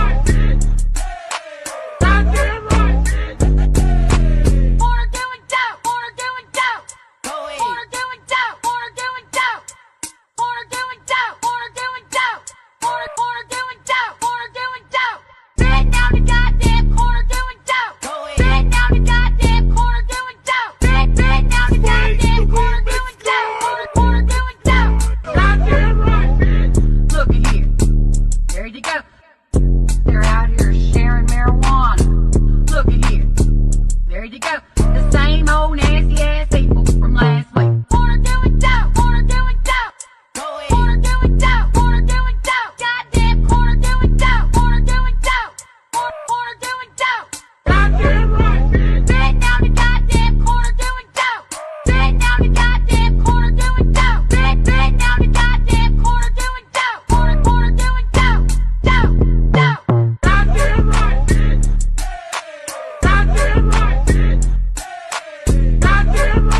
right, bitch. Goddamn right, bitch. Corner doing dope. Corner doing dope. Go ahead. Corner doing dope. Corner doing dope. Corner doing dope. Corner doing dope. Corner doing dope. Corner doing dope. Bend down the goddamn corner doing dope. Go ahead. Bend down the goddamn corner doing dope. Bend down the goddamn corner doing dope. Corner doing dope. Goddamn right, bitch. Look at here. There you go. They're out here sharing marijuana. Look at here. There you go. The same old nasty ass people from last week. Corner doing dope. Corner doing dope. Go ahead. Corner doing dope. Corner doing dope. Goddamn corner doing dope. Corner doing dope. Corner doing dope. Goddamn right, bitch. Bend down the goddamn corner doing dope. Bend down the goddamn corner doing dope. Bend down the goddamn corner doing dope. Corner doing dope. Dope. Goddamn right, bitch. Goddamn right, bitch. Goddamn right.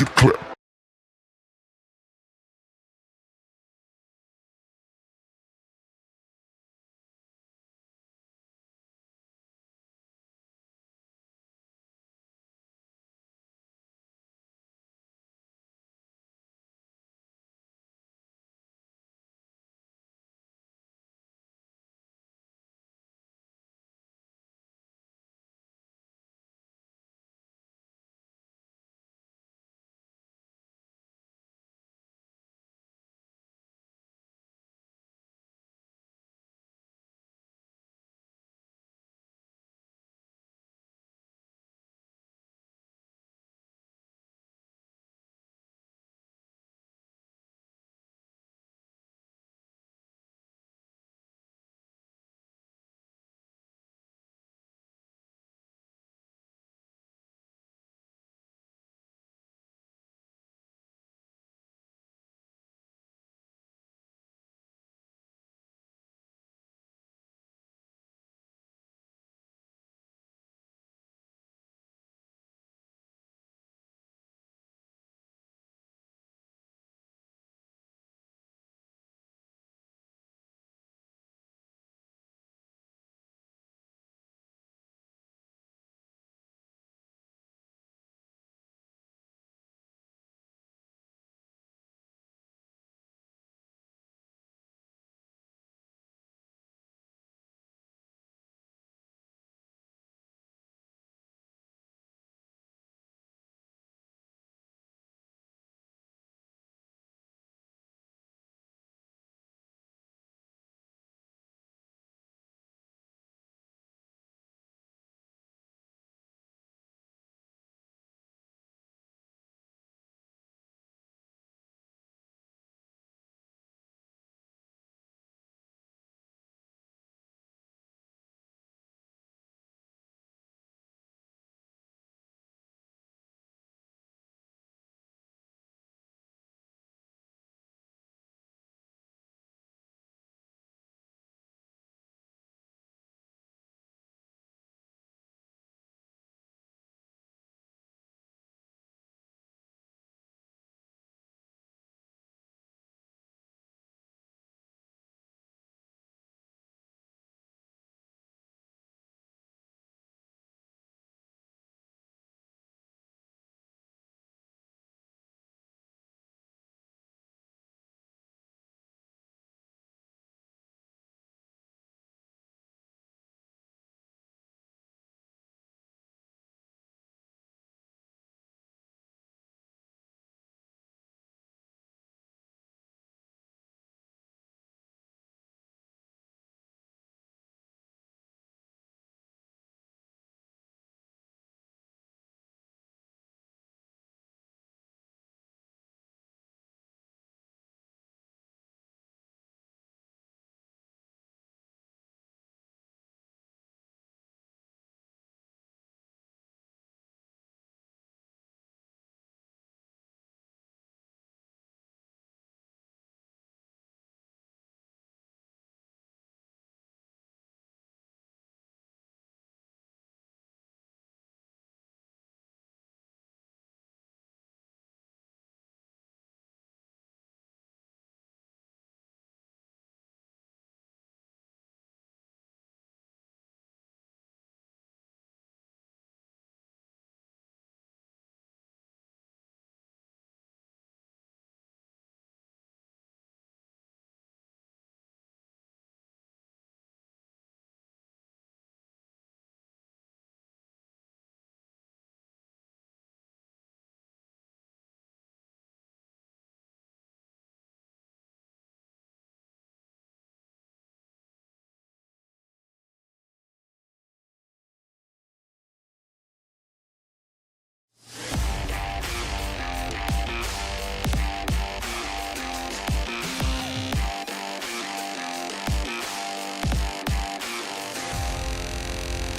Feature clip.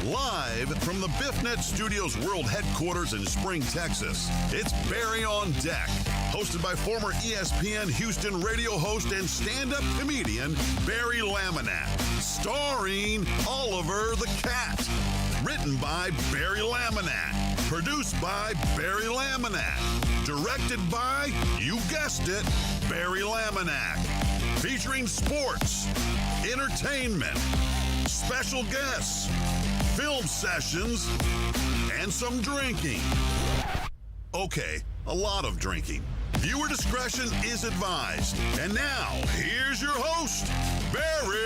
Live from the BiffNet Studios World Headquarters in Spring, Texas, it's Barry on Deck, hosted by former ESPN Houston radio host and stand-up comedian Barry Laminat, starring Oliver the Cat. Written by Barry Laminat. Produced by Barry Laminack. Directed by, you guessed it, Barry Laminack. Featuring sports, entertainment, special guests, film sessions, and some drinking. Okay, a lot of drinking. Viewer discretion is advised. And now, here's your host, Barry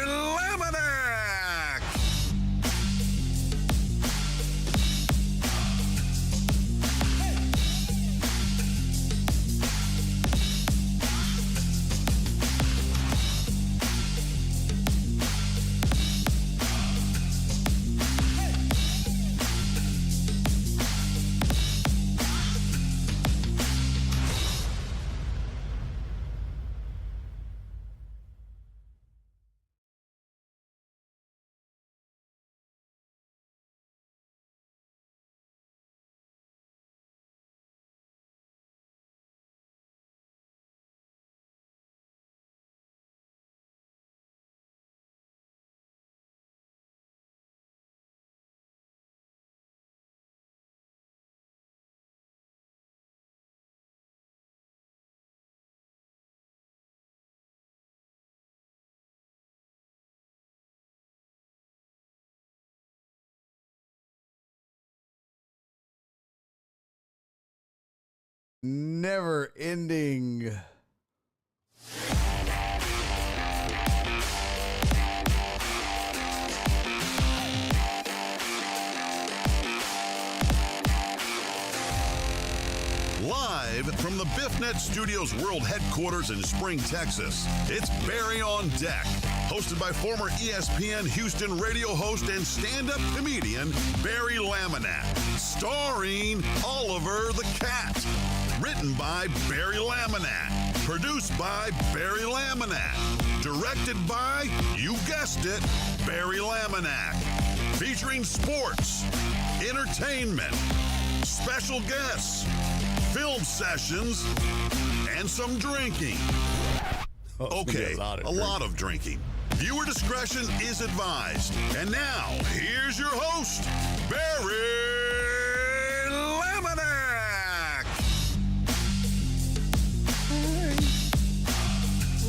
Laminack. Never ending. Live from the BiffNet Studios World Headquarters in Spring, Texas, it's Barry on Deck. Hosted by former ESPN Houston radio host and stand-up comedian Barry Laminack. Starring Oliver the Cat. Written by Barry Laminack. Produced by Barry Laminack. Directed by, you guessed it, Barry Laminack. Featuring sports, entertainment, special guests, film sessions, and some drinking. Okay, a lot of drinking. Viewer discretion is advised. And now, here's your host, Barry Laminack. Hey,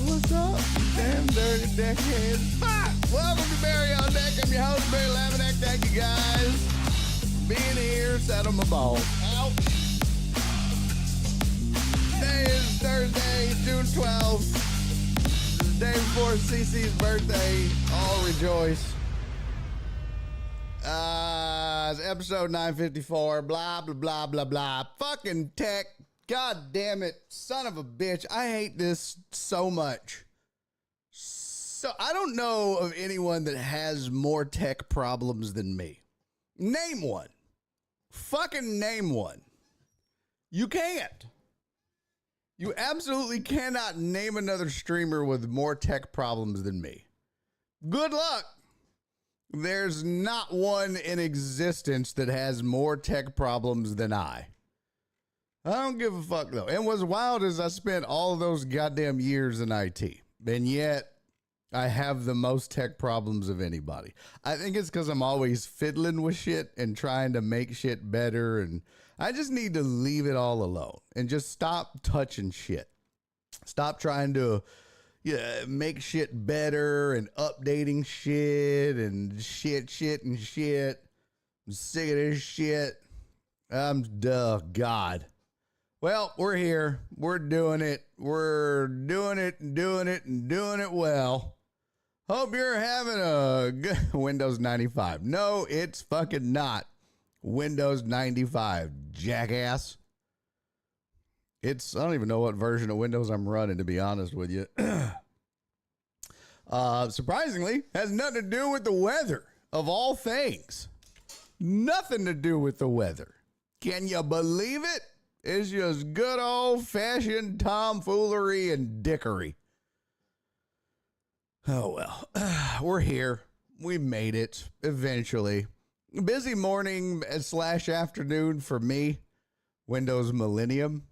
what's up, damn dirty deckheads? Fuck! Welcome to Barry on Deck. I'm your host, Barry Laminack. Thank you guys for being here. Sat on my balls. Ouch. Today is Thursday, June 12th. The day before CC's birthday. All rejoice. It's episode 954. Blah, blah, blah, blah, blah. Fucking tech. God damn it. Son of a bitch. I hate this so much. So I don't know of anyone that has more tech problems than me. Name one. Fucking name one. You can't. You absolutely cannot name another streamer with more tech problems than me. Good luck. There's not one in existence that has more tech problems than I. I don't give a fuck, though. And what's wild is I spent all of those goddamn years in IT, and yet I have the most tech problems of anybody. I think it's because I'm always fiddling with shit and trying to make shit better, and I just need to leave it all alone and just stop touching shit. Stop trying to make shit better and updating shit and shit. I'm sick of this shit. God. Well, we're here. We're doing it. We're doing it and doing it well. Hope you're having a good Windows 95. No, it's fucking not Windows 95, jackass. I don't even know what version of Windows I'm running, to be honest with you. Surprisingly, has nothing to do with the weather, of all things. Nothing to do with the weather. Can you believe it? It's just good old-fashioned tomfoolery and dickery. Oh, well, we're here. We made it, eventually. Busy morning / afternoon for me. Windows Millennial.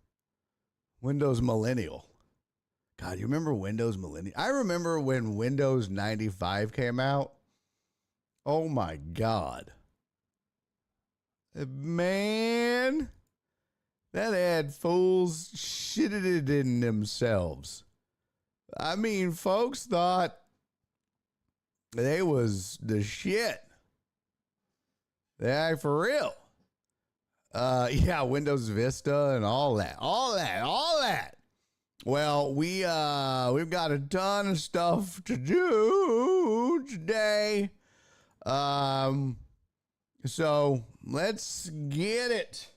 God, you remember Windows Millennium? I remember when Windows 95 came out. Oh, my God. Man, that had fools shitted it in themselves. I mean, folks thought they was the shit. Yeah, for real. Yeah, Windows Vista and all that. Well, we've got a ton of stuff to do today. So let's get it.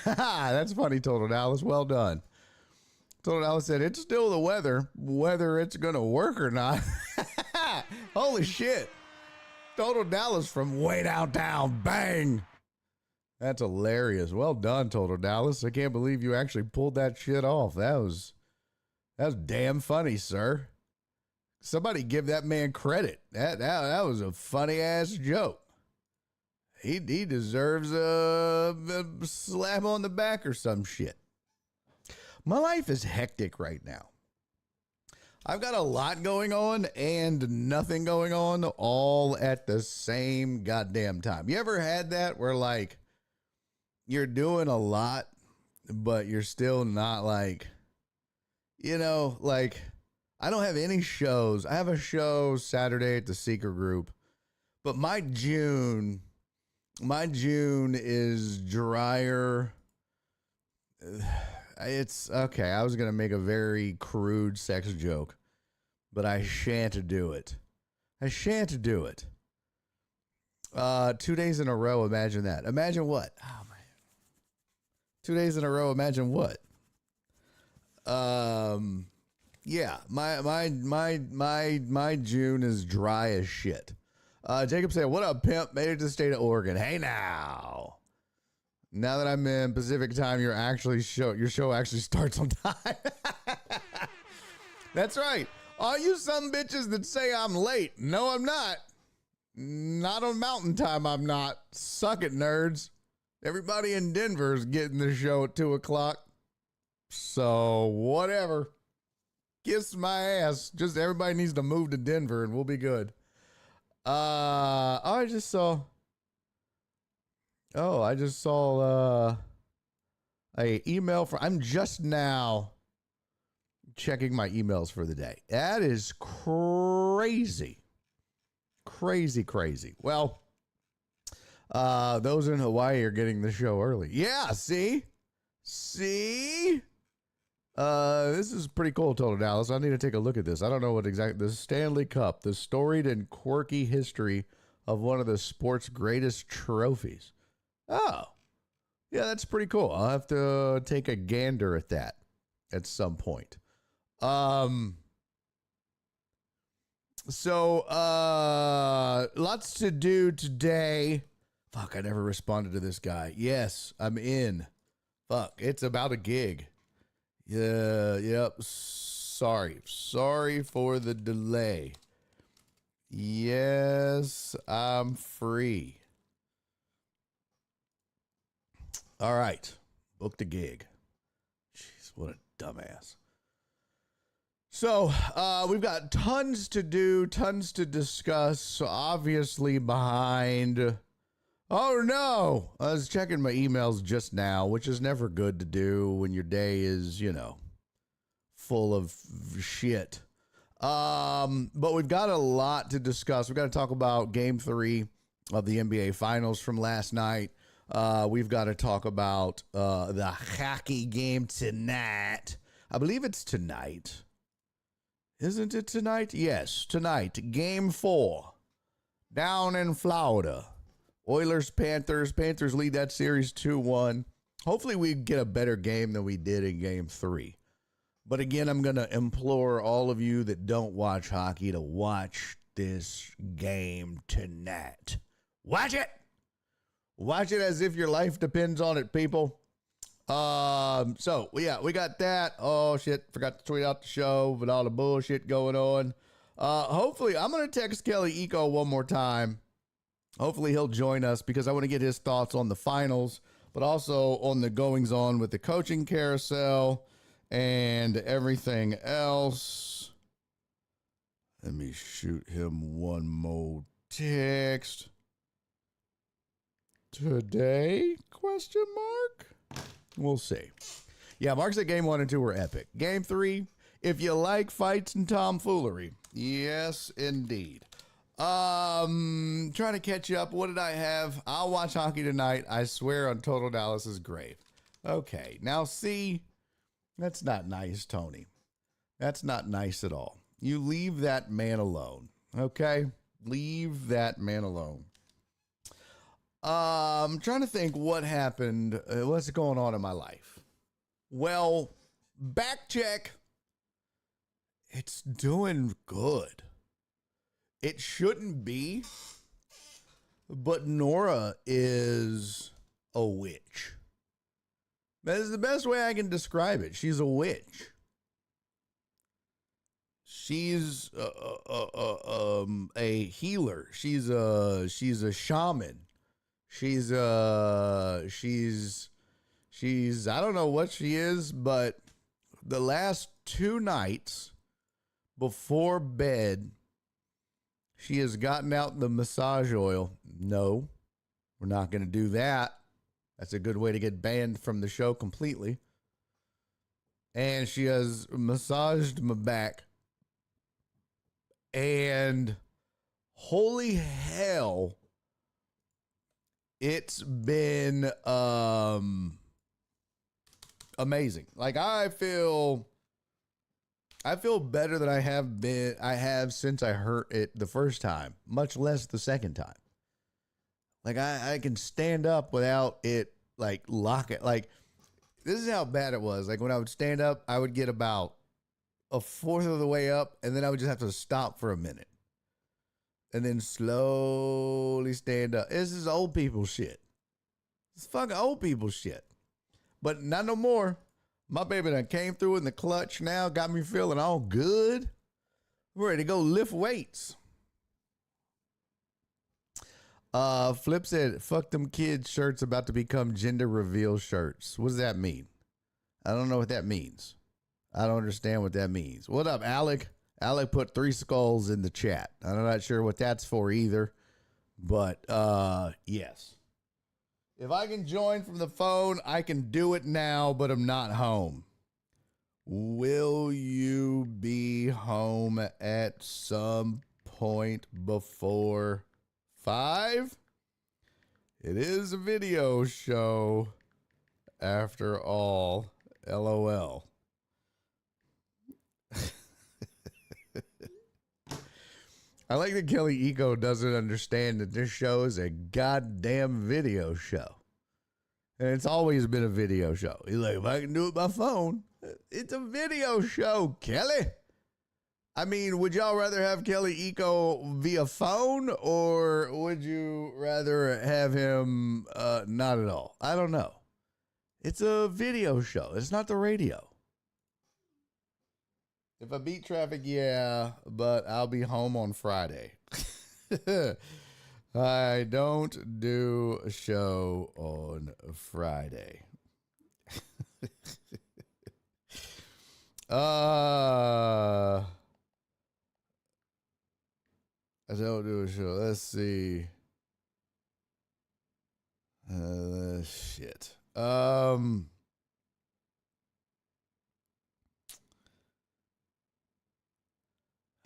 That's funny, Total Dallas. Well done. Total Dallas said it's still the weather, whether it's gonna work or not. Holy shit. Total Dallas from way downtown. Bang. That's hilarious. Well done, Total Dallas. I can't believe you actually pulled that shit off. That was damn funny, sir. Somebody give that man credit. That was a funny ass joke. He deserves a slap on the back or some shit. My life is hectic right now. I've got a lot going on and nothing going on all at the same goddamn time. You ever had that where like you're doing a lot, but you're still not like, you know, like I don't have any shows. I have a show Saturday at the Seeker Group, but my June is drier. It's okay. I was going to make a very crude sex joke, but I shan't do it. 2 days in a row. Imagine that. Imagine what? Oh man. 2 days in a row. Imagine what? Yeah, my June is dry as shit. Jacob said, "What up, pimp? Made it to the state of Oregon. Hey now. Now that I'm in Pacific time, your show actually starts on time." That's right. All you some bitches that say I'm late. No, I'm not. Not on Mountain Time, I'm not. Suck it, nerds. Everybody in Denver is getting the show at 2 o'clock. So, whatever. Kiss my ass. Just everybody needs to move to Denver and we'll be good. I just saw a email from, I'm just now checking my emails for the day. That is crazy. Crazy. Well, those in Hawaii are getting the show early. Yeah, see? This is pretty cool, Total Dallas. I need to take a look at this. I don't know what exactly, the Stanley Cup, the storied and quirky history of one of the sport's greatest trophies. Oh, yeah, that's pretty cool. I'll have to take a gander at that at some point. So, lots to do today. Fuck, I never responded to this guy. Yes, I'm in. Fuck, it's about a gig. Yeah, yep. Sorry for the delay. Yes, I'm free. All right, booked a gig. Jeez, what a dumbass. So, we've got tons to do, tons to discuss. So obviously behind. Oh no, I was checking my emails just now, which is never good to do when your day is, you know, full of shit. But we've got a lot to discuss. We've got to talk about Game 3 of the NBA Finals from last night. We've got to talk about the hockey game tonight. I believe it's tonight. Isn't it tonight? Yes, tonight. Game 4 down in Florida. Oilers, Panthers. Panthers lead that series 2-1. Hopefully we get a better game than we did in Game 3. But again, I'm going to implore all of you that don't watch hockey to watch this game tonight. Watch it. Watch it as if your life depends on it, people. So, yeah, we got that. Oh, shit. Forgot to tweet out the show with all the bullshit going on. Hopefully, I'm going to text Kelly Eco one more time. Hopefully, he'll join us because I want to get his thoughts on the finals, but also on the goings on with the coaching carousel and everything else. Let me shoot him one more text. today? Question mark. We'll see. Yeah, Mark said game 1 and 2 were epic. Game 3, if you like fights and tomfoolery, yes, indeed. Trying to catch you up. What did I have? I'll watch hockey tonight. I swear on Total Dallas's grave. Okay, now see, that's not nice, Tony. That's not nice at all. You leave that man alone. Okay, leave that man alone. I'm trying to think what happened. What's going on in my life? Well, back check. It's doing good. It shouldn't be, but Nora is a witch. That is the best way I can describe it. She's a witch. She's a healer. She's a shaman. She's I don't know what she is, but the last 2 nights before bed, she has gotten out the massage oil. No, we're not going to do that. That's a good way to get banned from the show completely. And she has massaged my back. And holy hell, it's been amazing. Like I feel better than I have since I heard it the first time, much less the second time. Like I can stand up without it like lock it. Like this is how bad it was. Like when I would stand up, I would get about a fourth of the way up, and then I would just have to stop for a minute. And then slowly stand up. This is old people shit. It's fucking old people shit. But not no more. My baby done came through in the clutch now, got me feeling all good. We're ready to go lift weights. Flip said, fuck them kids shirts about to become gender reveal shirts. What does that mean? I don't know what that means. I don't understand what that means. What up, Alec? Alec put 3 skulls in the chat. I'm not sure what that's for either. But, yes. If I can join from the phone, I can do it now, but I'm not home. Will you be home at some point before 5? It is a video show, after all. LOL. I like that Kelly Eco doesn't understand that this show is a goddamn video show. And it's always been a video show. He's like, if I can do it by phone, it's a video show, Kelly. I mean, would y'all rather have Kelly Eco via phone, or would you rather have him not at all? I don't know. It's a video show. It's not the radio. If I beat traffic, yeah, but I'll be home on Friday. I don't do a show on Friday. I don't do a show. Let's see. Shit.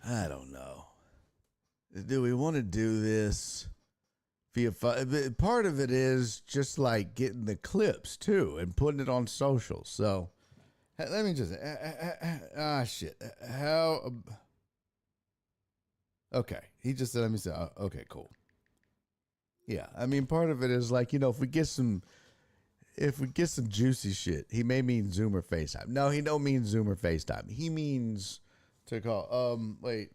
I don't know. Do we want to do this via part of it is just like getting the clips too and putting it on social. So let me just shit. How? Okay, he just said. Let me say. Okay, cool. Yeah, I mean, part of it is like, you know, if we get some juicy shit, he may mean Zoom or FaceTime. No, he don't mean Zoom or FaceTime. He means to call. Wait.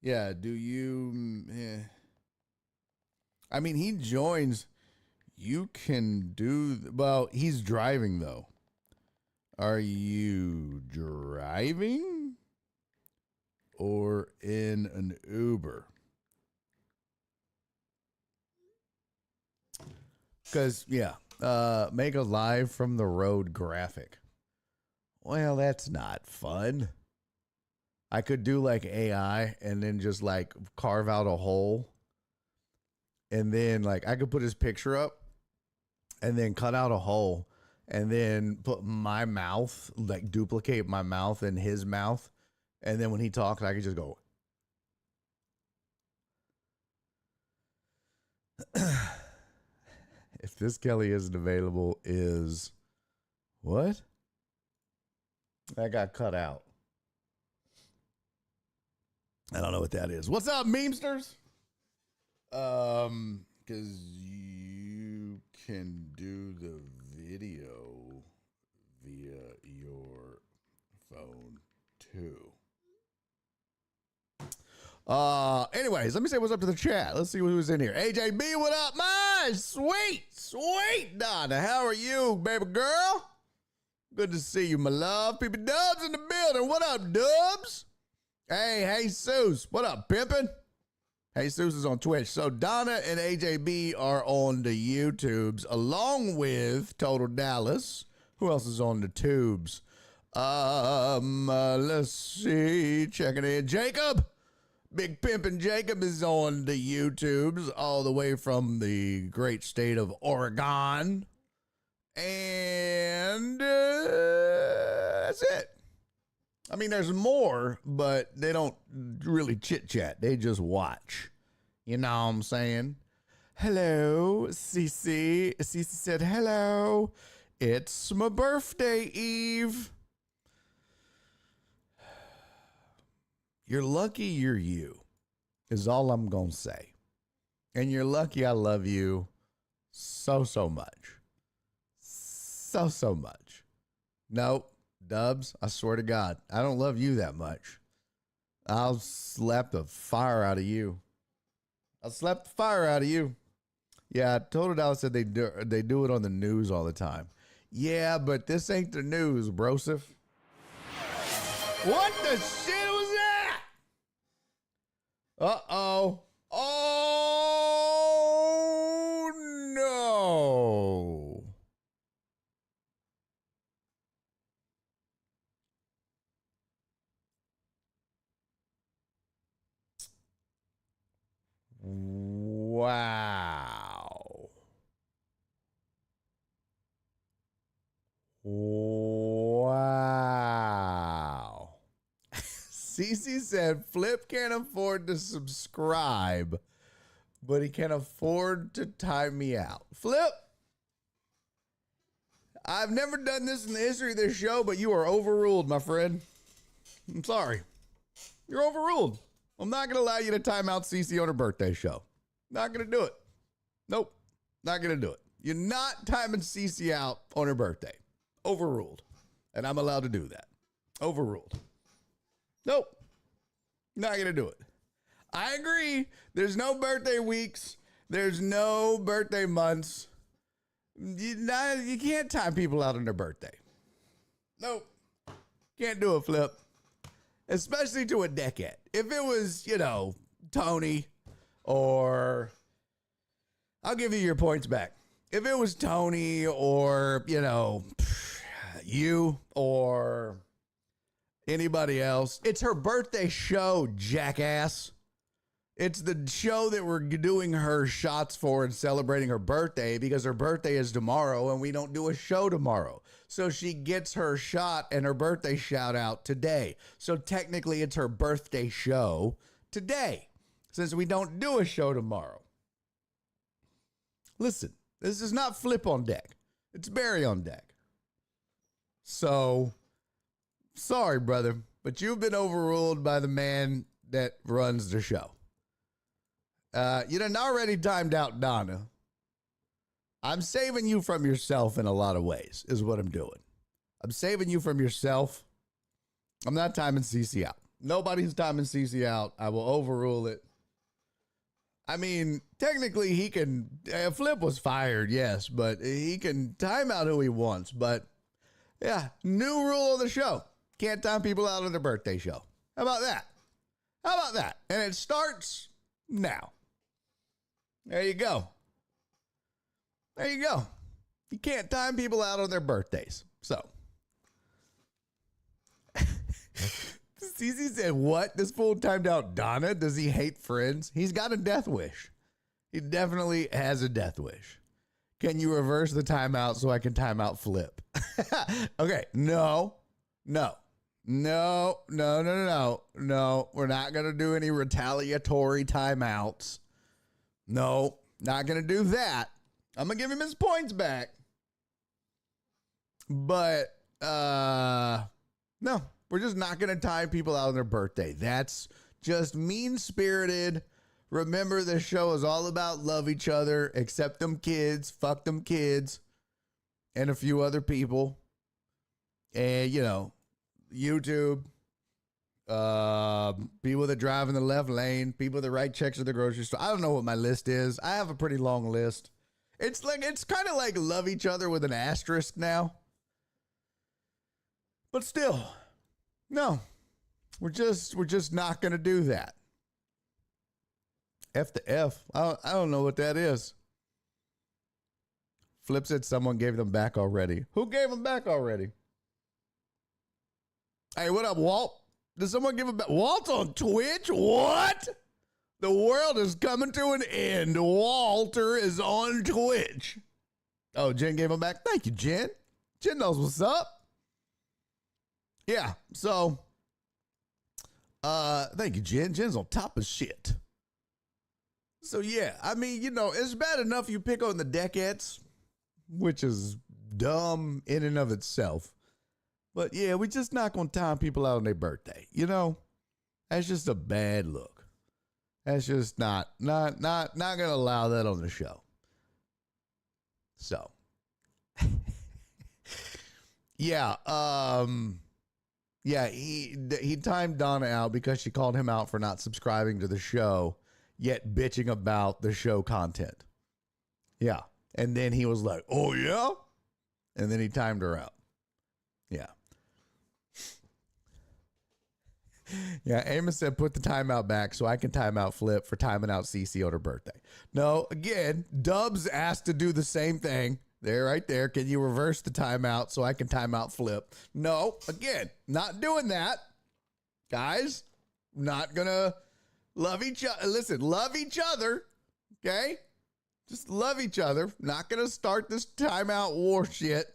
Yeah, do you? I mean, he joins. You can do. Well, he's driving though. Are you driving or in an Uber? Because, yeah, make a live from the road graphic. Well, that's not fun. I could do like AI and then just like carve out a hole and then like I could put his picture up and then cut out a hole and then put my mouth, like duplicate my mouth in his mouth. And then when he talks, I could just go. If this Kelly isn't available is what? That got cut out. I don't know what that is. What's up, memesters? Because you can do the video via your phone too. Anyways, let me say what's up to the chat. Let's see who's in here. AJB, what up, man? Sweet Donna. How are you, baby girl? Good to see you, my love. People Dubs in the building. What up, Dubs? Hey, Jesus. What up, pimpin'? Jesus is on Twitch. So Donna and AJB are on the YouTubes along with Total Dallas. Who else is on the tubes? Let's see. Checking in. Jacob. Big Pimpin' Jacob is on the YouTubes all the way from the great state of Oregon. And that's it. I mean, there's more, but they don't really chit-chat. They just watch. You know what I'm saying? Hello, Cece. Cece said, hello. It's my birthday, Eve. You're lucky you're you, is all I'm going to say. And you're lucky I love you so much. So much. Nope. Dubs, I swear to God, I don't love you that much. I'll slap the fire out of you. I'll slap the fire out of you. Yeah, Total Dallas said they do it on the news all the time. Yeah, but this ain't the news, brosif. What the shit was that? Uh-oh. Oh, no. Wow. Wow. Cece said Flip can't afford to subscribe, but he can afford to time me out. Flip, I've never done this in the history of this show, but you are overruled, my friend. I'm sorry. You're overruled. I'm not going to allow you to time out Cece on her birthday show. Not going to do it. Nope. Not going to do it. You're not timing Cece out on her birthday. Overruled. And I'm allowed to do that. Overruled. Nope. Not going to do it. I agree. There's no birthday weeks. There's no birthday months. You can't time people out on their birthday. Nope. Can't do it, Flip. Especially to a decade. If it was, Tony or I'll give you your points back. If it was Tony or, you or anybody else, it's her birthday show, jackass. It's the show that we're doing her shots for and celebrating her birthday because her birthday is tomorrow and we don't do a show tomorrow. So she gets her shot and her birthday shout out today. So technically it's her birthday show today since we don't do a show tomorrow. Listen, this is not Flip on deck. It's Barry on deck. So, sorry, brother, but you've been overruled by the man that runs the show. You done already timed out Donna. I'm saving you from yourself in a lot of ways, is what I'm doing. I'm saving you from yourself. I'm not timing CC out. Nobody's timing CC out. I will overrule it. I mean, technically he can, Flip was fired, yes, but he can time out who he wants. But yeah, new rule of the show. Can't time people out on their birthday show. How about that? How about that? And it starts now. There you go. There you go. You can't time people out on their birthdays. So. CC said, what? This fool timed out Donna? Does he hate Friends? He's got a death wish. He definitely has a death wish. Can you reverse the timeout so I can timeout Flip? Okay, no. No, we're not going to do any retaliatory timeouts. No, not going to do that. I'm going to give him his points back. But, no, we're just not going to time people out on their birthday. That's just mean-spirited. Remember, this show is all about love each other, accept them kids, fuck them kids, and a few other people. And, you know, YouTube, people that drive in the left lane, people that write checks at the grocery store. I don't know what my list is. I have a pretty long list. It's kind of like love each other with an asterisk now. But still, no, we're just not going to do that. F the F. I don't know what that is. Flip said someone gave them back already. Who gave them back already? Hey, what up, Walt? Did someone give him back? Walt's on Twitch? What? The world is coming to an end. Walter is on Twitch. Oh, Jen gave him back. Thank you, Jen. Jen knows what's up. Yeah, so, thank you, Jen. Jen's on top of shit. So, yeah, I mean, you know, it's bad enough you pick on the deckheads, which is dumb in and of itself. But, yeah, we're just not going to time people out on their birthday. You know, that's just a bad look. That's just not going to allow that on the show. So, yeah, yeah, he timed Donna out because she called him out for not subscribing to the show, yet bitching about the show content. Yeah. And then he was like, oh, yeah? And then he timed her out. Yeah. Yeah, Amos said put the timeout back so I can time out Flip for timing out Cece on her birthday. No, again, Dubs asked to do the same thing. There, right there. Can you reverse the timeout so I can time out Flip? No, again, not doing that. Guys, not gonna love each other. Listen, love each other, okay? Just love each other. Not gonna start this timeout war shit.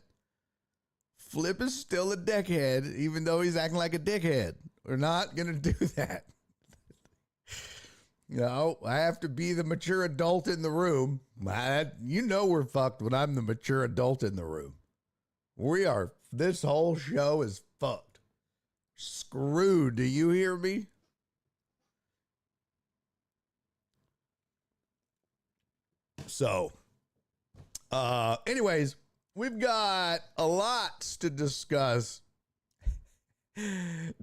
Flip is still a dickhead, even though he's acting like a dickhead. We're not gonna do that. You know, I have to be the mature adult in the room. You know we're fucked when I'm the mature adult in the room. We are. This whole show is fucked. Screwed. Do you hear me? So, anyways, we've got a lot to discuss.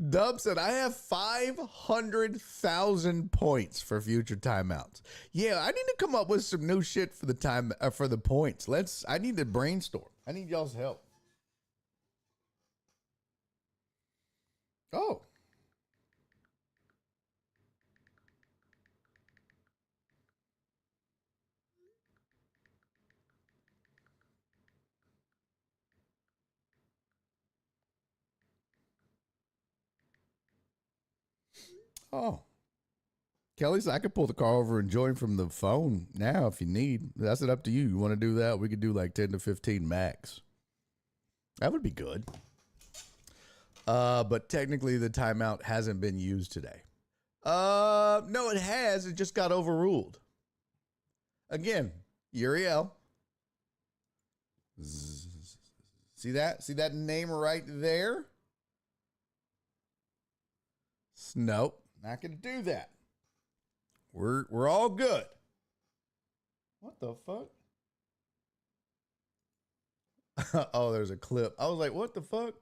Dub said, I have 500,000 points for future timeouts. Yeah, I need to come up with some new shit for the for the points. I need to brainstorm. I need y'all's help. Oh. Oh. Kelly said I could pull the car over and join from the phone now if you need. That's it up to you. You want to do that? We could do like 10 to 15 max. That would be good. But technically the timeout hasn't been used today. No, it has. It just got overruled. Again, Uriel. See that? See that name right there? Nope. Not going to do that. We're all good. What the fuck? Oh, there's a clip. I was like, what the fuck?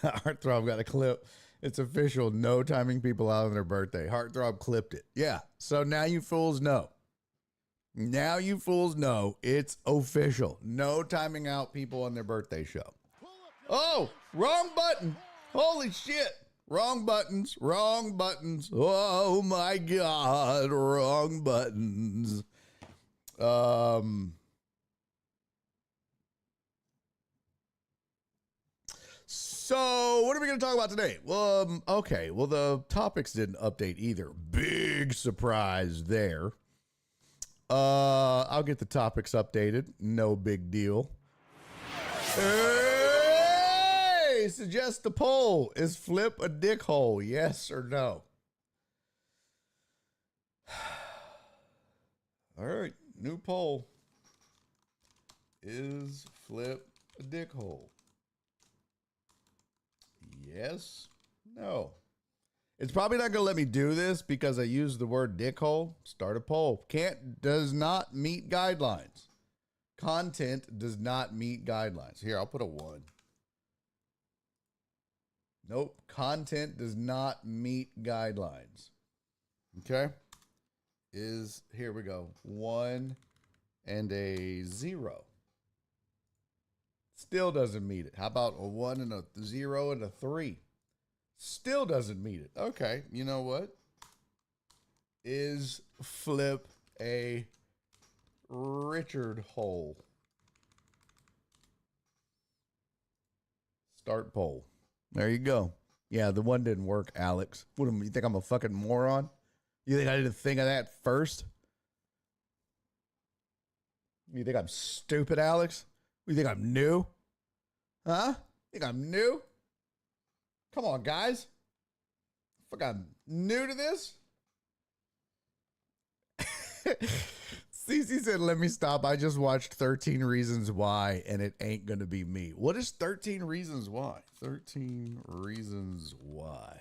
Heartthrob got a clip. It's official. No timing people out on their birthday. Heartthrob clipped it. Yeah. So now you fools know. Now you fools know it's official. No timing out people on their birthday show. Oh, wrong button. Holy shit. Wrong buttons. Wrong buttons. Oh my God. Wrong buttons. So, what are we going to talk about today? Well, okay. Well, the topics didn't update either. Big surprise there. I'll get the topics updated. No big deal. Hey, suggest a poll. Is Flip a dickhole? Yes or no? All right, new poll. Is Flip a dickhole? Yes? No. It's probably not going to let me do this because I used the word dickhole. Start a poll. Does not meet guidelines. Content does not meet guidelines. Here, I'll put a 1. Nope. Content does not meet guidelines. Okay? Here we go. 1 and a 0. Still doesn't meet it. How about a 1 and a 0 and a 3? Still doesn't meet it. Okay, you know what? Is Flip a Richard hole? Start poll. There you go. Yeah, the 1 didn't work, Alex. What, you think I'm a fucking moron? You think I didn't think of that first? You think I'm stupid, Alex? You think I'm new? Huh? Think I'm new? Come on, guys. Fuck, I'm new to this? Cece said, let me stop. I just watched 13 Reasons Why, and it ain't gonna be me. What is 13 Reasons Why? 13 Reasons Why.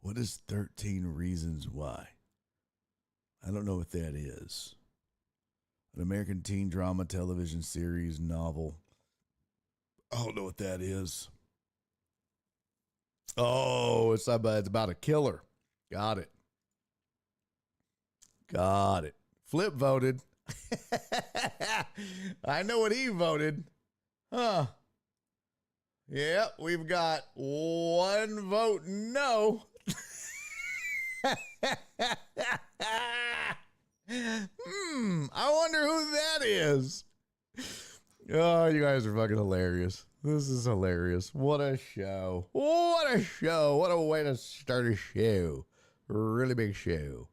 What is 13 Reasons Why? I don't know what that is. An American teen drama television series novel. I don't know what that is. Oh, it's about a killer. Got it. Got it. Flip voted. I know what he voted. Huh. Yeah, we've got 1 vote no. I wonder who that is. Oh, you guys are fucking hilarious. This is hilarious. What a show. What a show. What a way to start a show. Really big show.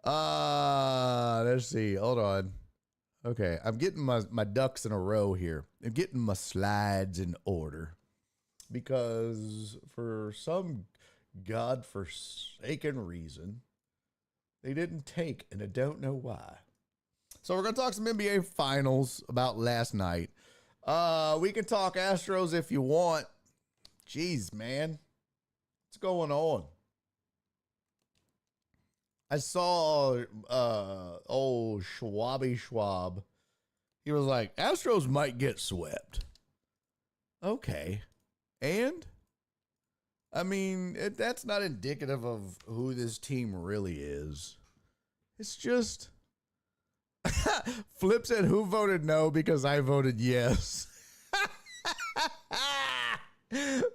Let's see. Hold on. Okay, I'm getting my ducks in a row here. I'm getting my slides in order. Because for some godforsaken reason, they didn't take, and I don't know why. So we're going to talk some NBA Finals about last night. We can talk Astros if you want. Jeez, man. What's going on? I saw old Schwab. He was like, Astros might get swept. Okay. And? I mean, that's not indicative of who this team really is. It's just... Flip said, who voted no because I voted yes.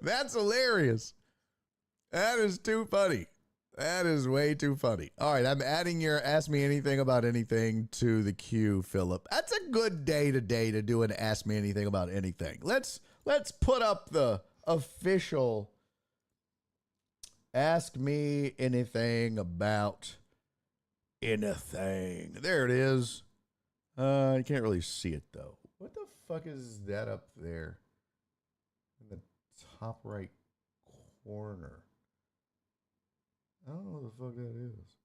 That's hilarious. That is too funny. That is way too funny. All right, I'm adding your Ask Me Anything About Anything to the queue, Philip. That's a good day today to do an Ask Me Anything About Anything. Let's put up the official Ask Me Anything About Anything. There it is. You can't really see it, though. What the fuck is that up there in the top right corner? I don't know what the fuck that is.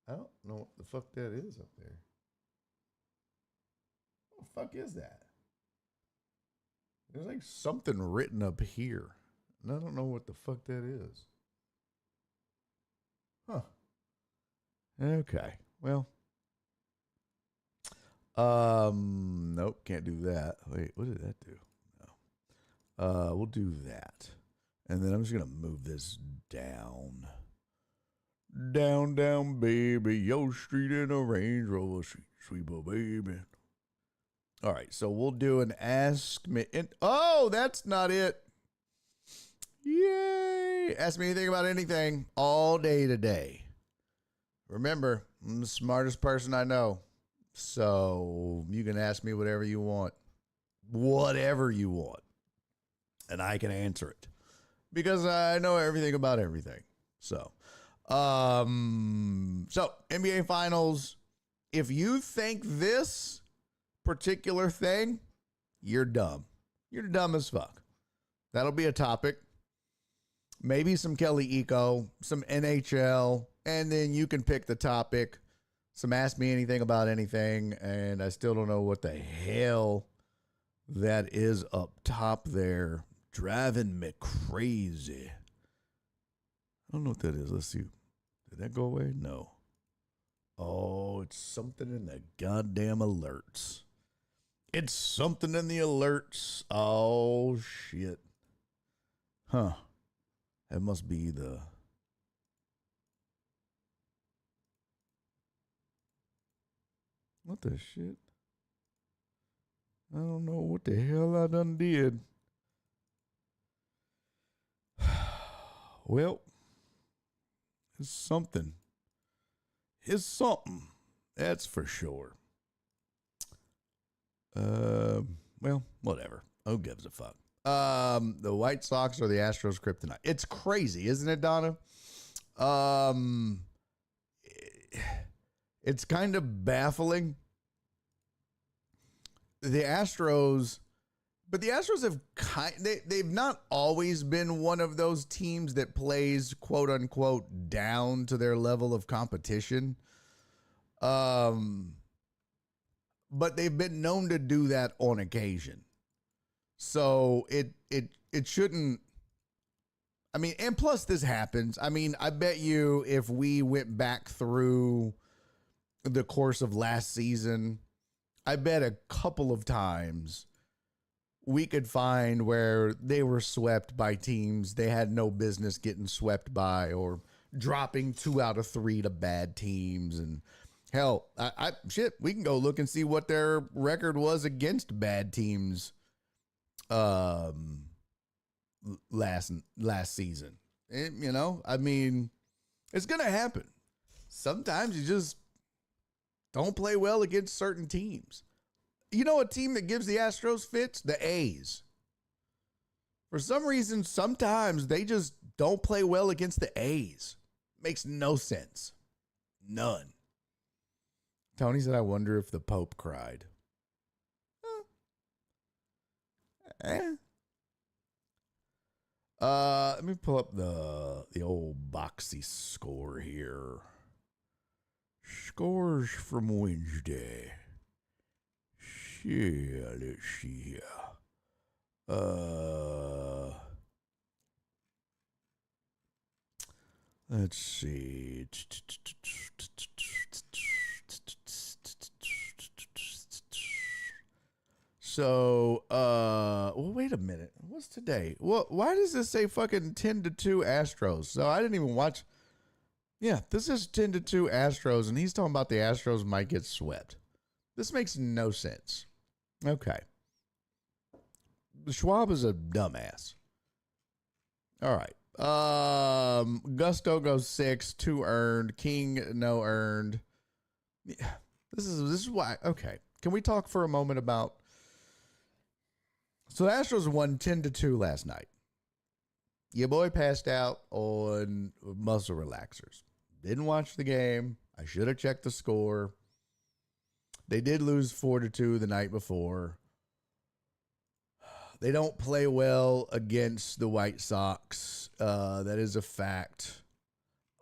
I don't know what the fuck that is up there. What the fuck is that? There's like something written up here. And I don't know what the fuck that is. Huh. Okay. Well. Nope, can't do that. Wait, what did that do? No. We'll do that. And then I'm just gonna move this down. Down, baby. Yo Street in a Range Rover sweeper, baby. All right, so we'll do an Ask Me. Oh, that's not it. Yay. Ask me anything about anything all day today. Remember, I'm the smartest person I know. So you can ask me whatever you want. Whatever you want. And I can answer it. Because I know everything about everything. So NBA Finals. If you think this particular thing, you're dumb. You're dumb as fuck. That'll be a topic. Maybe some Kelly Eco, some NHL, and then you can pick the topic. Some Ask Me Anything About Anything, and I still don't know what the hell that is up top there. Driving me crazy. I don't know what that is. Let's see. Did that go away? No. Oh, it's something in the goddamn alerts. It's something in the alerts. Oh, shit. Huh. That must be the... What the shit? I don't know what the hell I done did. Well, it's something. It's something. That's for sure. Well, whatever. Who gives a fuck? The White Sox or the Astros kryptonite. It's crazy, isn't it, Donna? It's kind of baffling. The Astros, but the Astros have they've not always been one of those teams that plays quote unquote down to their level of competition. But they've been known to do that on occasion. So it shouldn't. I mean, and plus this happens. I mean, I bet you if we went back through the course of last season, I bet a couple of times we could find where they were swept by teams they had no business getting swept by, or dropping 2 out of 3 to bad teams. And hell, we can go look and see what their record was against bad teams last season. I mean, it's going to happen. Sometimes you just don't play well against certain teams. You know, a team that gives the Astros fits? The A's. For some reason, sometimes they just don't play well against the A's. Makes no sense. None. Tony said, I wonder if the Pope cried. Let me pull up the old boxy score here. Scores from Wednesday. Yeah, let's see here. Let's see. So, well, wait a minute. What's today? Well, why does this say fucking 10-2 Astros? So I didn't even watch. Yeah, this is 10-2 Astros, and he's talking about the Astros might get swept. This makes no sense. Okay. Schwab is a dumbass. All right. Gusto goes 6, 2 earned. King, no earned. Yeah, this is why. Okay. Can we talk for a moment about... So the Astros won 10-2 last night. Your boy passed out on muscle relaxers. Didn't watch the game. I should have checked the score. They did lose 4-2 the night before. They don't play well against the White Sox. That is a fact.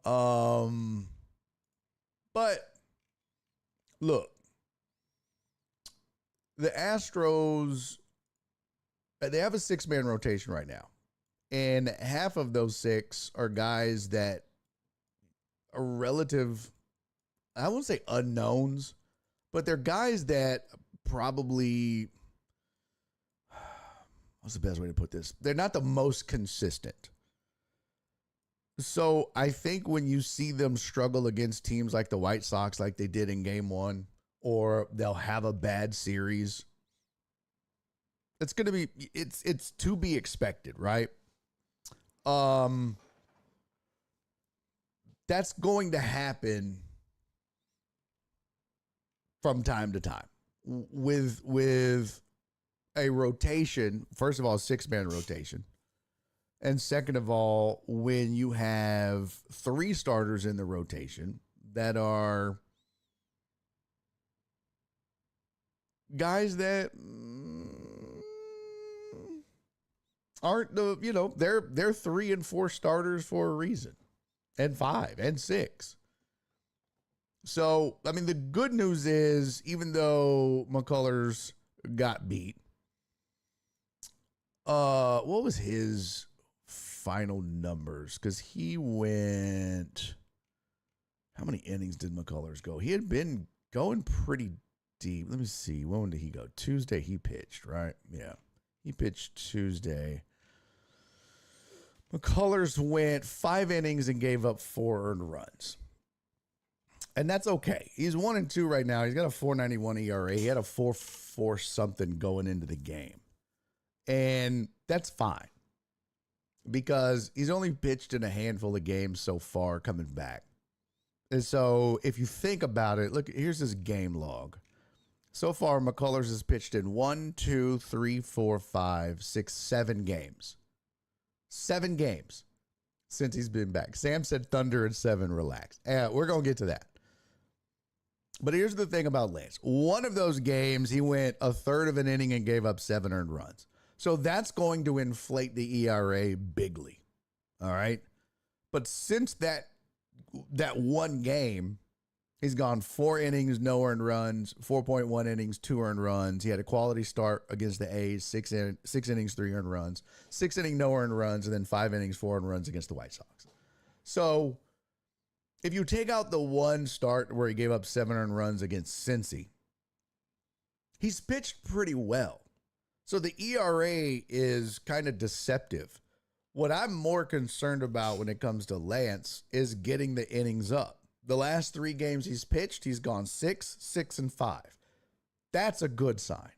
But look, the Astros, they have a 6-man rotation right now. And half of those 6 are guys that are relative, I won't say unknowns, but they're guys that probably, what's the best way to put this? They're not the most consistent. So I think when you see them struggle against teams like the White Sox, like they did in game 1, or they'll have a bad series, it's going to be, it's to be expected, right? That's going to happen from time to time with a rotation. First of all, 6-man rotation. And second of all, when you have 3 starters in the rotation that are guys that aren't they're 3 and 4 starters for a reason, and 5 and 6. So, I mean, the good news is, even though McCullers got beat, what was his final numbers? Because he went, how many innings did McCullers go? He had been going pretty deep. Let me see. When did he go? Tuesday he pitched, right? Yeah. He pitched Tuesday. McCullers went 5 innings and gave up 4 earned runs. And that's okay. He's 1-2 right now. He's got a 4.91 ERA. He had a 4.4 something going into the game. And that's fine, because he's only pitched in a handful of games so far coming back. And so if you think about it, look, here's his game log. So far, McCullers has pitched in 1, 2, 3, 4, 5, 6, 7 games. 7 games since he's been back. Sam said Thunder and 7, relax. We're going to get to that. But here's the thing about Lance. One of those games, he went a third of an inning and gave up 7 earned runs. So that's going to inflate the ERA bigly. All right. But since that one game, he's gone 4 innings, no earned runs, 4.1 innings, 2 earned runs. He had a quality start against the A's, 6 innings, 3 earned runs, 6 innings, no earned runs, and then 5 innings, 4 earned runs against the White Sox. So if you take out the one start where he gave up 7 earned runs against Cincy, he's pitched pretty well. So the ERA is kind of deceptive. What I'm more concerned about when it comes to Lance is getting the innings up. The last 3 games he's pitched, he's gone 6, 6, and 5. That's a good sign.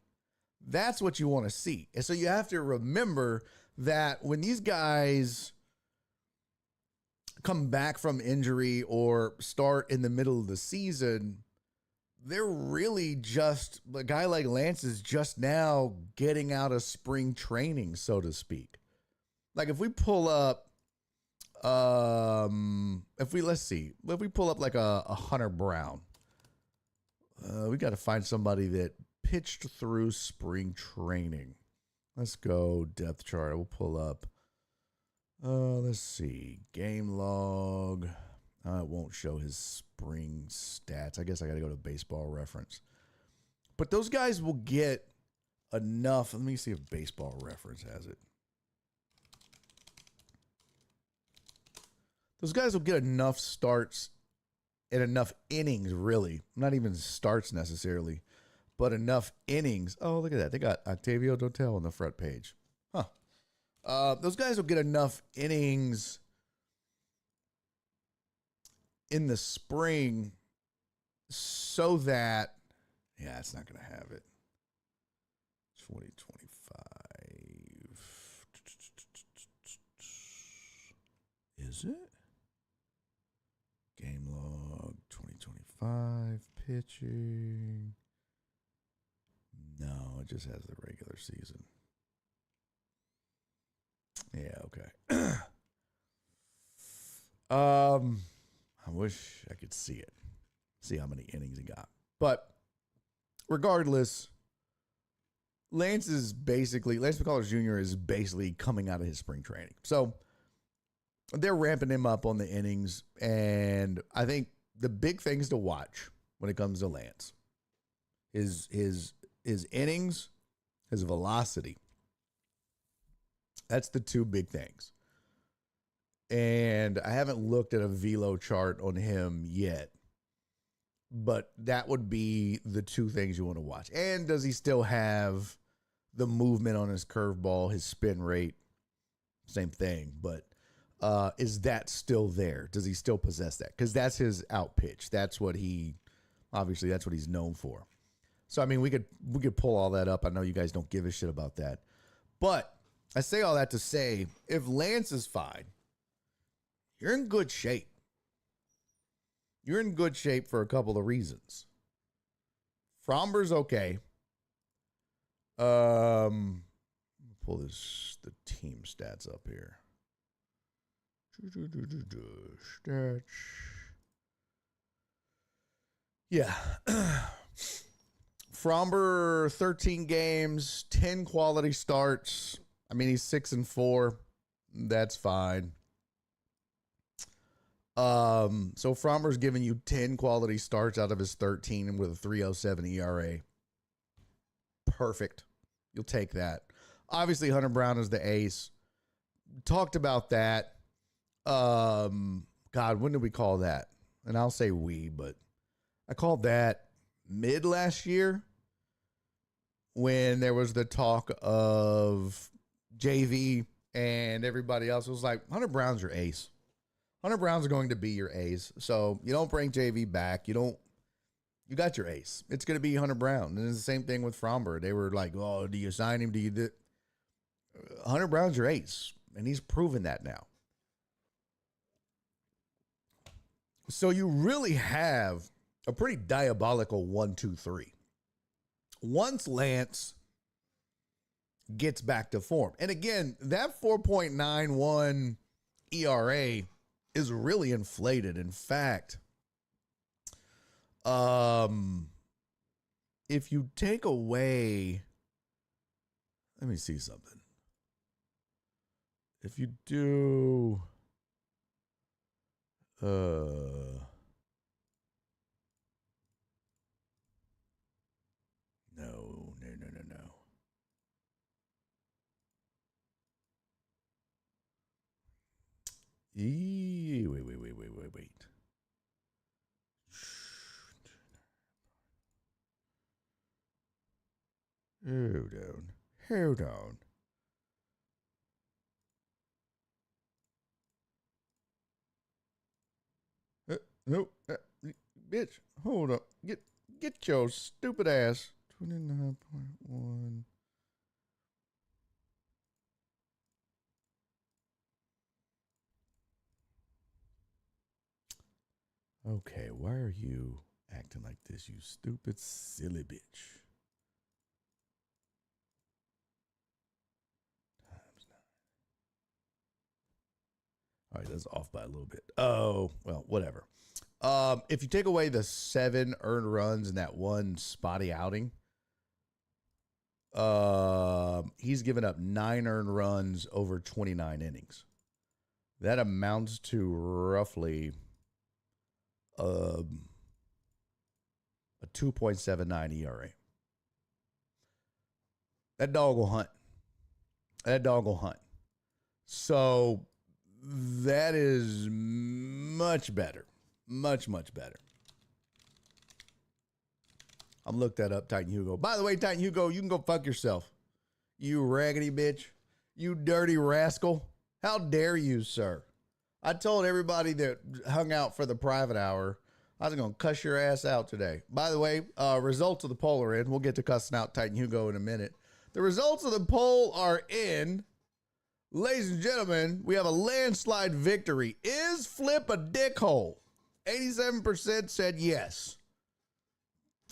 That's what you want to see. And so you have to remember that when these guys come back from injury or start in the middle of the season, they're really just, a guy like Lance is just now getting out of spring training, so to speak. Like if we pull up, if we pull up like a Hunter Brown, we got to find somebody that pitched through spring training. Let's go depth chart. We'll pull up, let's see, game log. It won't show his spring stats. I guess I got to go to Baseball Reference. But those guys will get enough. Let me see if Baseball Reference has it. Those guys will get enough starts and enough innings, really. Not even starts necessarily, but enough innings. Oh, look at that. They got Octavio Dotel on the front page. Those guys will get enough innings in the spring so that, yeah, it's not going to have it. 2025. Is it? Game log 2025 pitching. No, it just has the regular season. Yeah, okay. I wish I could see it. See how many innings he got. But regardless, Lance McCullers Jr. is basically coming out of his spring training. So they're ramping him up on the innings. And I think the big things to watch when it comes to Lance is his innings, his velocity. That's the 2 big things. And I haven't looked at a velo chart on him yet, but that would be the 2 things you want to watch. And does he still have the movement on his curveball, his spin rate? Same thing, but is that still there? Does he still possess that? Because that's his out pitch. That's what he's known for. So, I mean, we could pull all that up. I know you guys don't give a shit about that. But I say all that to say, if Lance is fine, you're in good shape. You're in good shape for a couple of reasons. Fromber's okay. Pull the team stats up here. Stats. Yeah. Fromber, 13 games, 10 quality starts. I mean, he's 6-4. That's fine. So Fromber's giving you 10 quality starts out of his 13 with a 3.07 ERA. Perfect. You'll take that. Obviously, Hunter Brown is the ace. Talked about that. God, when did we call that? And I'll say we, but I called that mid last year when there was the talk of JV and everybody else. It was like, Hunter Brown's your ace. Hunter Brown's going to be your ace. So you don't bring JV back. You got your ace. It's going to be Hunter Brown. And it's the same thing with Fromber. They were like, oh, do you sign him? Hunter Brown's your ace. And he's proven that now. So you really have a pretty diabolical 1-2-3. Once Lance gets back to form. And again, that 4.91 ERA is really inflated. In fact, if you take away, let me see something. If you do, no. Wait. Hold on. Nope. Bitch, hold up. Get your stupid ass. 29.1. Okay, why are you acting like this, you stupid, silly bitch? Times 9. All right, that's off by a little bit. Oh, well, whatever. If you take away the 7 earned runs in that one spotty outing, he's given up 9 earned runs over 29 innings. That amounts to roughly a 2.79 ERA. That dog will hunt. So that is much better. Much better. I'm looked that up, Titan Hugo. By the way, Titan Hugo, you can go fuck yourself. You raggedy bitch. You dirty rascal. How dare you, sir? I told everybody that hung out for the private hour, I was going to cuss your ass out today. By the way, results of the poll are in. We'll get to cussing out Titan Hugo in a minute. The results of the poll are in. Ladies and gentlemen, we have a landslide victory. Is Flip a dickhole? 87% said yes.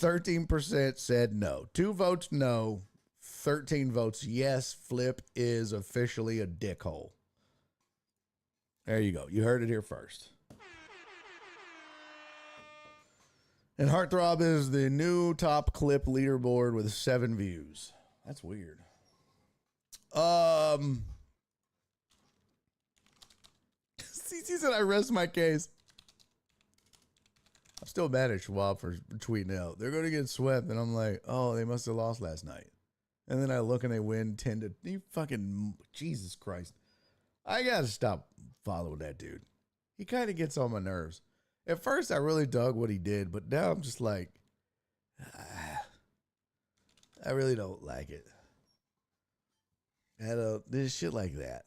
13% said no. 2 votes no. 13 votes yes. Flip is officially a dickhole. There you go. You heard it here first. And Heartthrob is the new top clip leaderboard with 7 views. That's weird. CC said, I rest my case. I'm still mad at Schwab for tweeting out, they're going to get swept. And I'm like, oh, they must have lost last night. And then I look and they win 10-. You fucking, Jesus Christ. I got to stop following that dude. He kind of gets on my nerves. At first, I really dug what he did, but now I'm just like, I really don't like it. There's shit like that.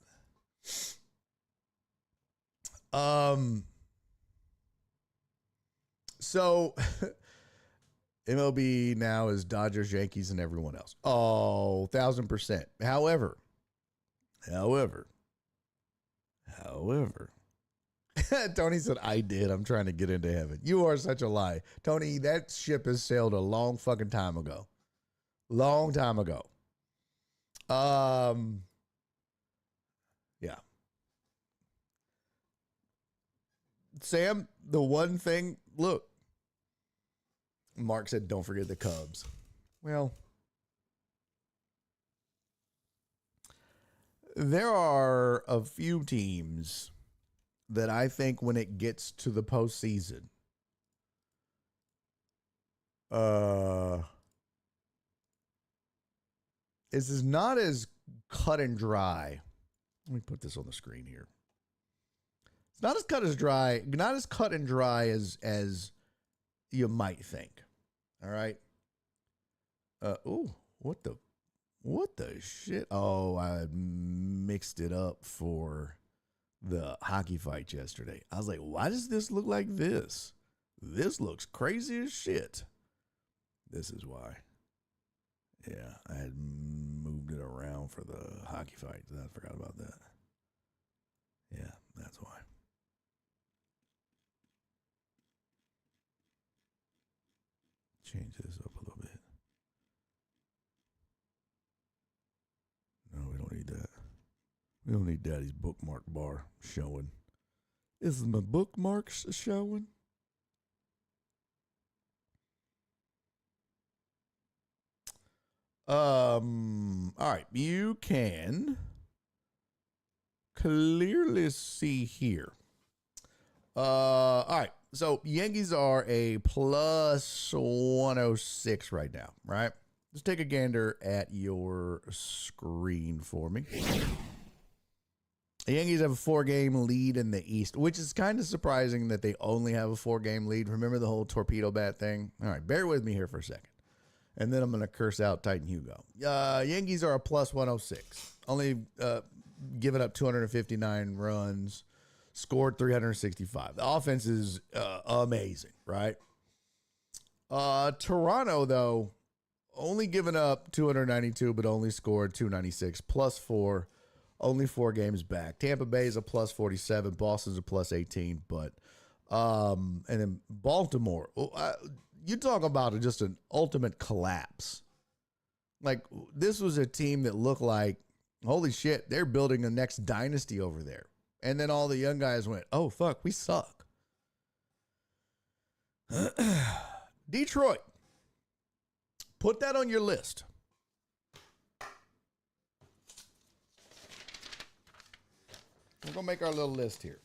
So MLB now is Dodgers, Yankees, and everyone else. Oh, 1,000%. However, Tony said, I did. I'm trying to get into heaven. You are such a lie. Tony, that ship has sailed a long fucking time ago. Long time ago. Yeah. Sam, the one thing, look. Mark said, don't forget the Cubs. Well, there are a few teams that I think when it gets to the postseason, this is not as cut and dry. Let me put this on the screen here. It's not as cut and dry as you might think. All right. What the shit? Oh, I mixed it up for the hockey fight yesterday. I was like, why does this look like this? This looks crazy as shit. This is why. Yeah, I had moved it around for the hockey fight. I forgot about that. Yeah, that's why. Change this up a little bit. No, we don't need that. We don't need Daddy's bookmark bar showing. Is my bookmarks showing? All right, you can clearly see here. All right, so Yankees are a plus 106 right now, right? Let's take a gander at your screen for me. The Yankees have a 4-game lead in the East, which is kind of surprising that they only have a 4-game lead. Remember the whole torpedo bat thing? All right, bear with me here for a second. And then I'm going to curse out Titan Hugo. Yankees are a plus 106. Only given up 259 runs, scored 365. The offense is amazing, right? Toronto, though, only given up 292, but only scored 296, plus 4, only 4 games back. Tampa Bay is a plus 47. Boston's a plus 18. But, and then Baltimore, you talk about just an ultimate collapse. Like, this was a team that looked like, holy shit, they're building the next dynasty over there. And then all the young guys went, oh, fuck, we suck. Detroit. Put that on your list. We're going to make our little list here.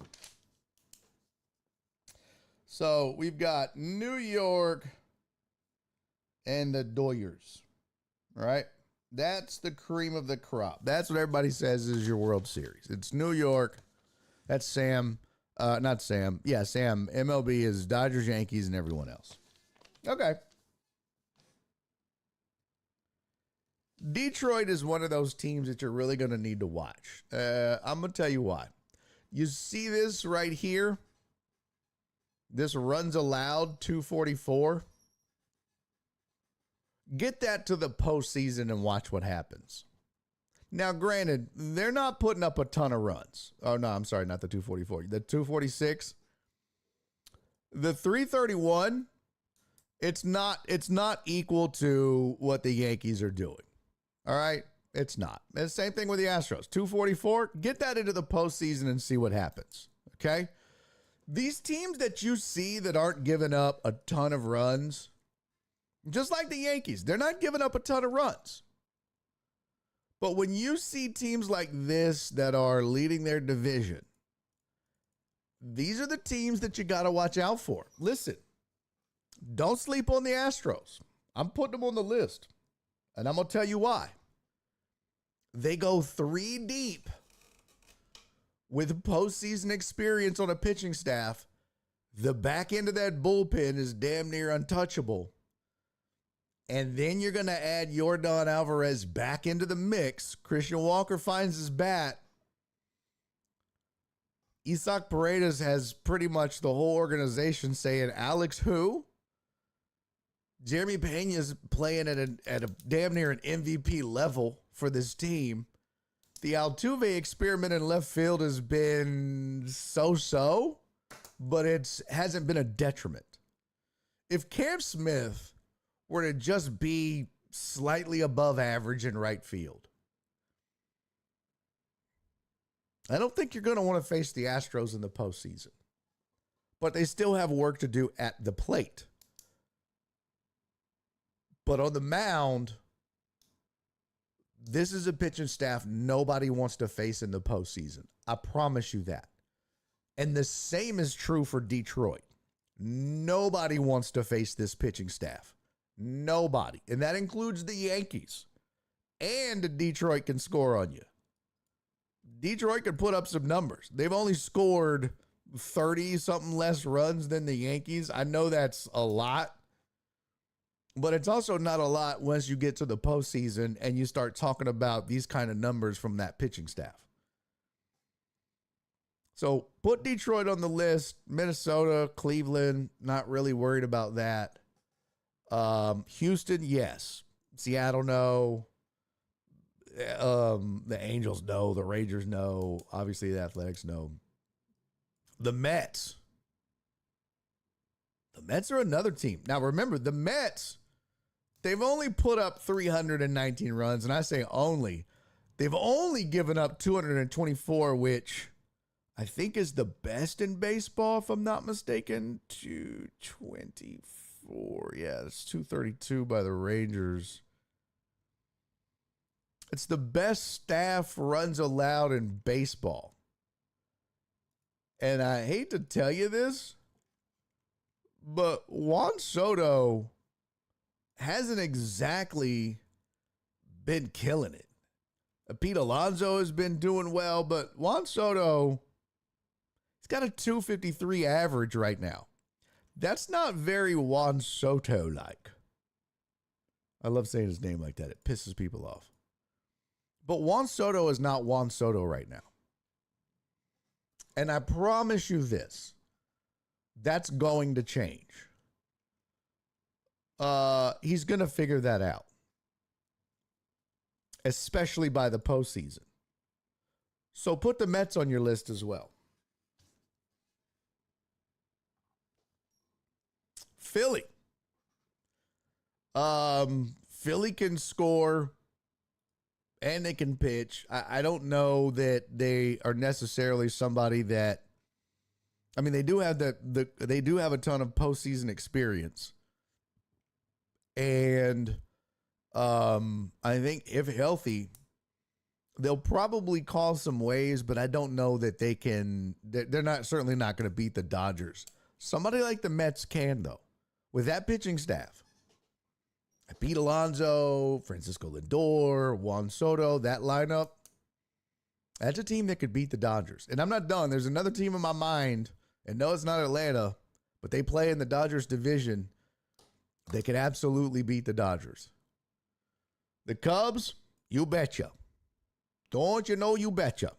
So we've got New York and the Doyers, right? That's the cream of the crop. That's what everybody says is your World Series. It's New York. That's Sam. Not Sam. Yeah, Sam. MLB is Dodgers, Yankees, and everyone else. Okay. Detroit is one of those teams that you're really going to need to watch. I'm going to tell you why. You see this right here? This runs allowed 244. Get that to the postseason and watch what happens. Now, granted, they're not putting up a ton of runs. Oh, no, I'm sorry, not the 244. The 246. The 331, it's not equal to what the Yankees are doing. All right? It's not. And the same thing with the Astros. 244, get that into the postseason and see what happens. Okay? These teams that you see that aren't giving up a ton of runs, just like the Yankees, they're not giving up a ton of runs. But when you see teams like this that are leading their division, these are the teams that you got to watch out for. Listen, don't sleep on the Astros. I'm putting them on the list, and I'm going to tell you why. They go 3 deep with postseason experience on a pitching staff. The back end of that bullpen is damn near untouchable. And then you're going to add Yordan Alvarez back into the mix. Christian Walker finds his bat. Isaac Paredes has pretty much the whole organization saying, Alex who? Jeremy Pena's playing at a damn near an MVP level for this team. The Altuve experiment in left field has been so-so. but it hasn't been a detriment. If Cam Smith were to just be slightly above average in right field, I don't think you're going to want to face the Astros in the postseason. But they still have work to do at the plate. But on the mound, this is a pitching staff nobody wants to face in the postseason. I promise you that. And the same is true for Detroit. Nobody wants to face this pitching staff. Nobody. And that includes the Yankees. And Detroit can score on you. Detroit can put up some numbers. They've only scored 30-something less runs than the Yankees. I know that's a lot. But it's also not a lot once you get to the postseason and you start talking about these kind of numbers from that pitching staff. So put Detroit on the list. Minnesota, Cleveland, not really worried about that. Houston, yes. Seattle, no. The Angels, no. The Rangers, no. Obviously, the Athletics, no. The Mets. The Mets are another team. Now, remember, the Mets, they've only put up 319 runs, and I say only. They've only given up 224, which I think is the best in baseball, if I'm not mistaken. 224. Yeah, it's 232 by the Rangers. It's the best staff runs allowed in baseball. And I hate to tell you this, but Juan Soto hasn't exactly been killing it. Pete Alonso has been doing well, but Juan Soto, he's got a 253 average right now. That's not very Juan Soto-like. I love saying his name like that. It pisses people off. But Juan Soto is not Juan Soto right now. And I promise you this, that's going to change. He's going to figure that out, especially by the postseason. So put the Mets on your list as well. Philly. Philly can score and they can pitch. I don't know that they are necessarily somebody that, I mean, they do have they do have a ton of postseason experience. And I think if healthy, they'll probably call some waves, but I don't know that they can. They're not certainly not going to beat the Dodgers. Somebody like the Mets can, though, with that pitching staff. Pete Alonso, Francisco Lindor, Juan Soto, that lineup. That's a team that could beat the Dodgers. And I'm not done. There's another team in my mind, and no, it's not Atlanta, but they play in the Dodgers division. They could absolutely beat the Dodgers. The Cubs, you betcha. Don't you know, you betcha.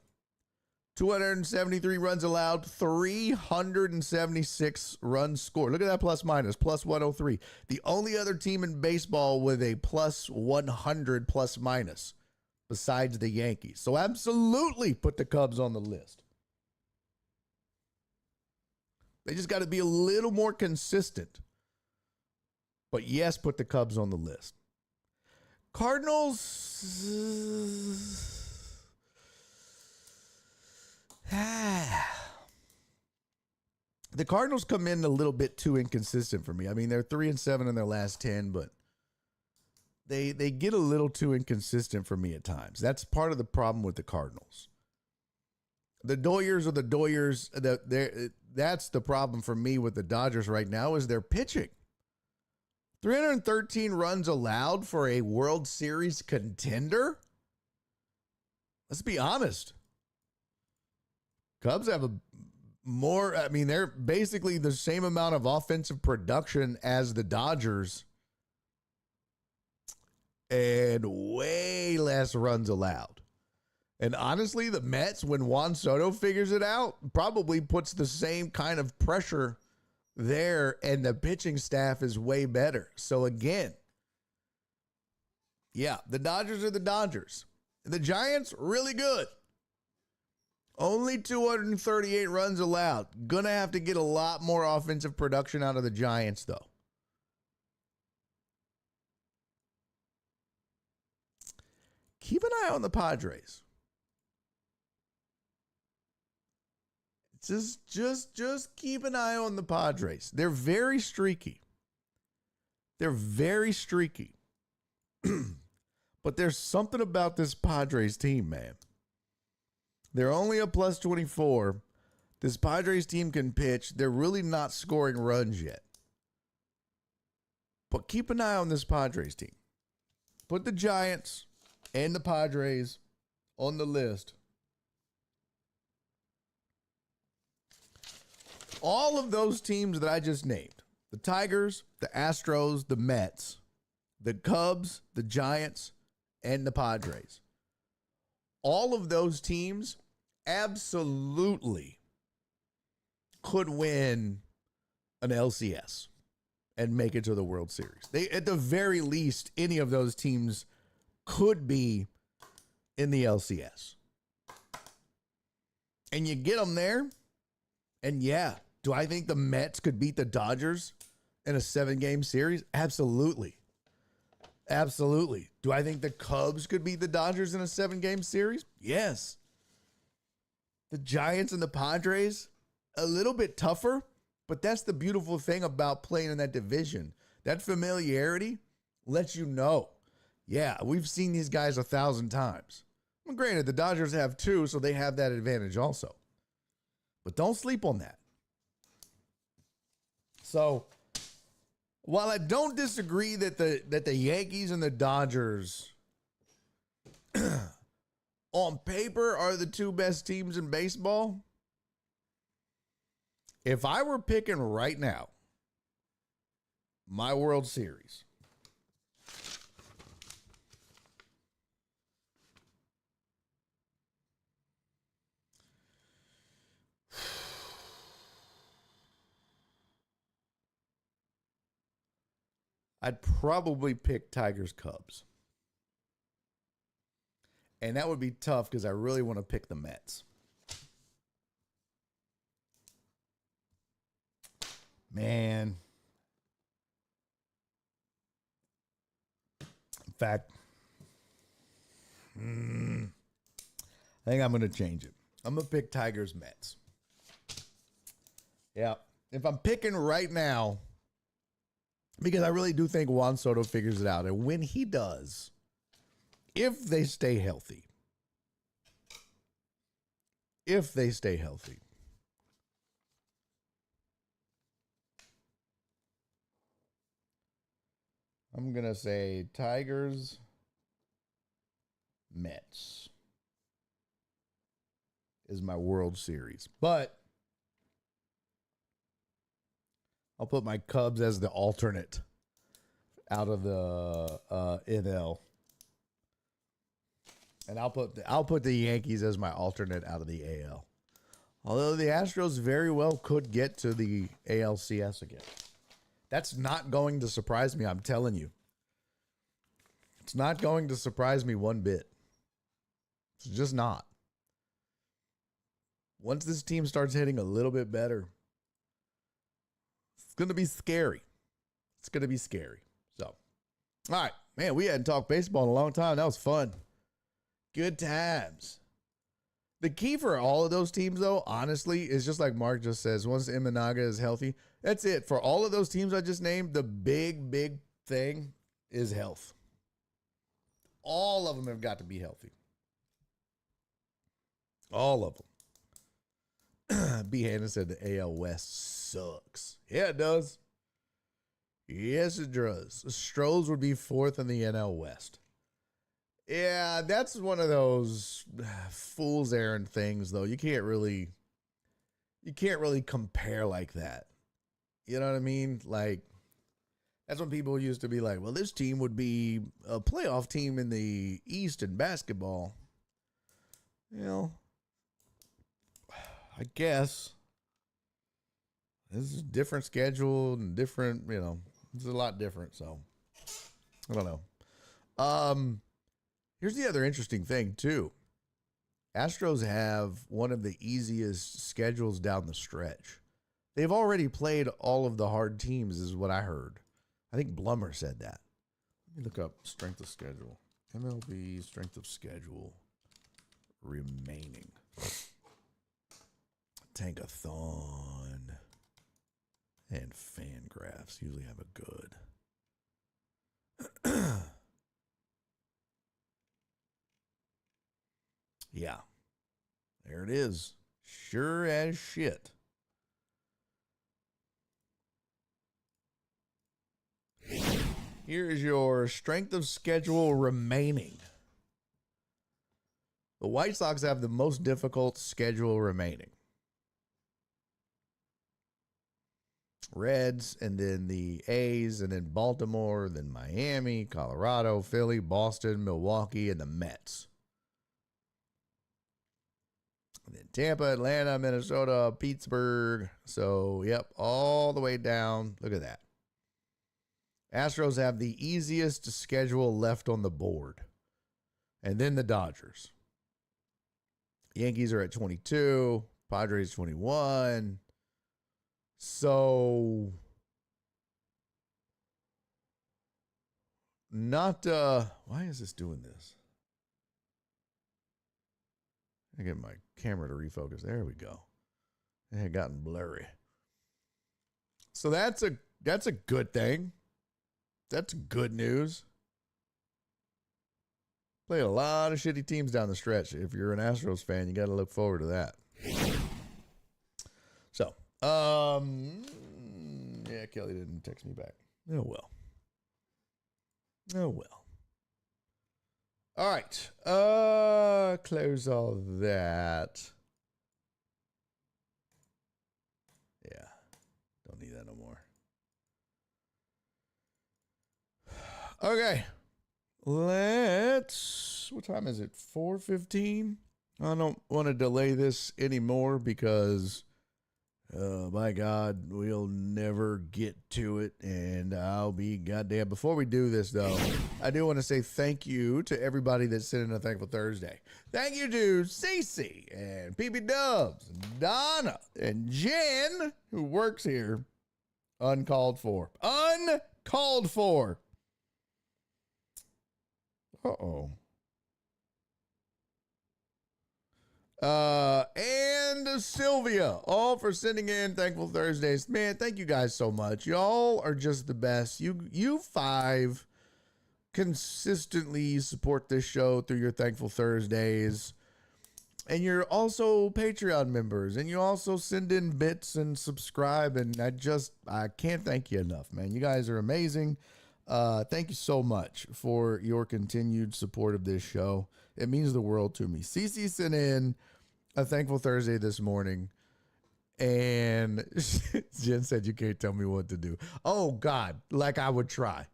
273 runs allowed, 376 runs scored. Look at that plus minus, plus 103. The only other team in baseball with a plus 100 plus minus besides the Yankees. So absolutely put the Cubs on the list. They just got to be a little more consistent. But yes, put the Cubs on the list. Cardinals. The Cardinals come in a little bit too inconsistent for me. I mean, they're 3-7 in their last 10, but they get a little too inconsistent for me at times. That's part of the problem with the Cardinals. The Doyers are the Doyers. That's the problem for me with the Dodgers right now is their pitching. 313 runs allowed for a World Series contender? Let's be honest. Cubs have they're basically the same amount of offensive production as the Dodgers and way less runs allowed. And honestly, the Mets, when Juan Soto figures it out, probably puts the same kind of pressure there, and the pitching staff is way better. So again, yeah, the Dodgers are the Dodgers. The Giants, really good. Only 238 runs allowed. Gonna have to get a lot more offensive production out of the Giants, though. Keep an eye on the Padres. Just keep an eye on the Padres. They're very streaky. They're very streaky. But there's something about this Padres team, man. They're only a plus 24. This Padres team can pitch. They're really not scoring runs yet. But keep an eye on this Padres team. Put the Giants and the Padres on the list. All of those teams that I just named, the Tigers, the Astros, the Mets, the Cubs, the Giants, and the Padres. All of those teams absolutely could win an LCS and make it to the World Series. They, at the very least, any of those teams could be in the LCS. And you get them there, and yeah, do I think the Mets could beat the Dodgers in a 7-game series? Absolutely. Absolutely. Do I think the Cubs could beat the Dodgers in a 7-game series? Yes. The Giants and the Padres, a little bit tougher, but that's the beautiful thing about playing in that division. That familiarity lets you know, yeah, we've seen these guys 1,000 times. Well, granted, the Dodgers have 2, so they have that advantage also. But don't sleep on that. So, while I don't disagree that the Yankees and the Dodgers on paper are the 2 best teams in baseball, if I were picking right now my World Series, I'd probably pick Tigers Cubs. And that would be tough because I really want to pick the Mets. Man. In fact, I think I'm going to change it. I'm going to pick Tigers Mets. Yeah. If I'm picking right now, because I really do think Juan Soto figures it out. And when he does, if they stay healthy, I'm going to say Tigers, Mets is my World Series. But I'll put my Cubs as the alternate out of the NL. And I'll put the Yankees as my alternate out of the AL. Although the Astros very well could get to the ALCS again. That's not going to surprise me, I'm telling you. It's not going to surprise me one bit. It's just not. Once this team starts hitting a little bit better, it's going to be scary. It's going to be scary. So, all right. Man, we hadn't talked baseball in a long time. That was fun. Good times. The key for all of those teams, though, honestly, is just like Mark just says, once Imanaga is healthy, that's it. For all of those teams I just named, the big thing is health. All of them have got to be healthy. All of them. B. Hannon said the AL West sucks. Yeah, it does. Yes, it does. Stros would be 4th in the NL West. Yeah, that's one of those fool's errand things, though. You can't really compare like that. You know what I mean? Like, that's when people used to be like, well, this team would be a playoff team in the East in basketball. You know, I guess. This is a different schedule and different, you know, it's a lot different, so I don't know. Here's the other interesting thing, too. Astros have one of the easiest schedules down the stretch. They've already played all of the hard teams, is what I heard. I think Blummer said that. Let me look up strength of schedule. MLB strength of schedule remaining. Tankathon and Fangraphs usually have a good. Yeah. There it is. Sure as shit. Here is your strength of schedule remaining. The White Sox have the most difficult schedule remaining. Reds, and then the A's, and then Baltimore, then Miami, Colorado, Philly, Boston, Milwaukee, and the Mets. And then Tampa, Atlanta, Minnesota, Pittsburgh. So, yep, all the way down. Look at that. Astros have the easiest schedule left on the board. And then the Dodgers. Yankees are at 22. Padres 21. So, not, why is this doing this? I get my camera to refocus. There we go. It had gotten blurry. So that's a good thing. That's good news. Play a lot of shitty teams down the stretch. If you're an Astros fan, you got to look forward to that. So, yeah, Kelly didn't text me back. Oh, well. Oh, well. All right. Close all that. Yeah. Don't need that no more. Okay. What time is it? 4:15? I don't want to delay this anymore because, my God, we'll never get to it, and I'll be goddamn. Before we do this, though, I do want to say thank you to everybody that sent in a Thankful Thursday. Thank you to Cece and PB Dubs, and Donna, and Jen, who works here. Uncalled for. Uncalled for. Uh-oh. And Sylvia, all for sending in Thankful Thursdays. Man, thank you guys so much. Y'all are just the best. You five consistently support this show through your Thankful Thursdays. And you're also Patreon members. And you also send in bits and subscribe. And I can't thank you enough, man. You guys are amazing. Thank you so much for your continued support of this show. It means the world to me. Cece sent in a Thankful Thursday this morning, and Jen said, you can't tell me what to do. Oh, God, like I would try.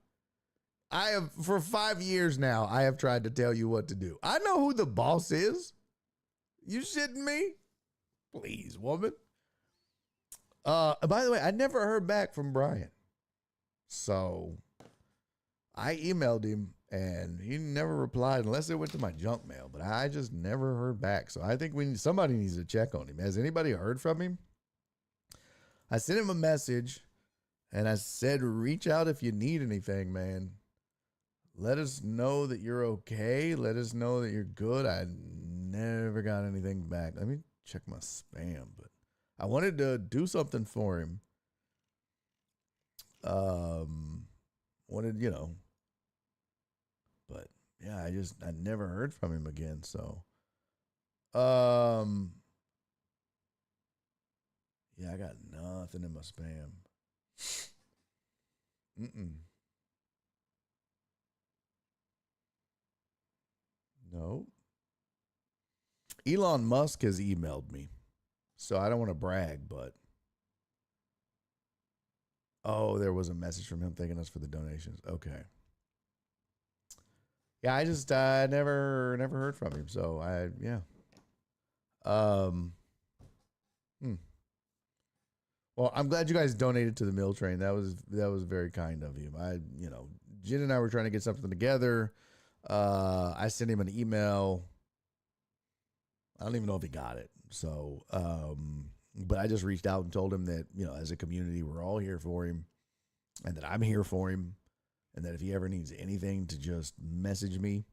For 5 years now, I have tried to tell you what to do. I know who the boss is. You shitting me? Please, woman. By the way, I never heard back from Brian. So I emailed him, and he never replied unless it went to my junk mail. But I just never heard back. So I think somebody needs to check on him. Has anybody heard from him? I sent him a message, and I said, reach out if you need anything, man. Let us know that you're okay. Let us know that you're good. I never got anything back. Let me check my spam. But I wanted to do something for him. But yeah, I never heard from him again. So, yeah, I got nothing in my spam. No. Elon Musk has emailed me. So I don't want to brag, but there was a message from him thanking us for the donations. Okay. Yeah, I never heard from him. So Well, I'm glad you guys donated to the meal train. That was very kind of you. Jen and I were trying to get something together. I sent him an email. I don't even know if he got it. So, but I just reached out and told him that, you know, as a community, we're all here for him and that I'm here for him. And that if he ever needs anything, to just message me.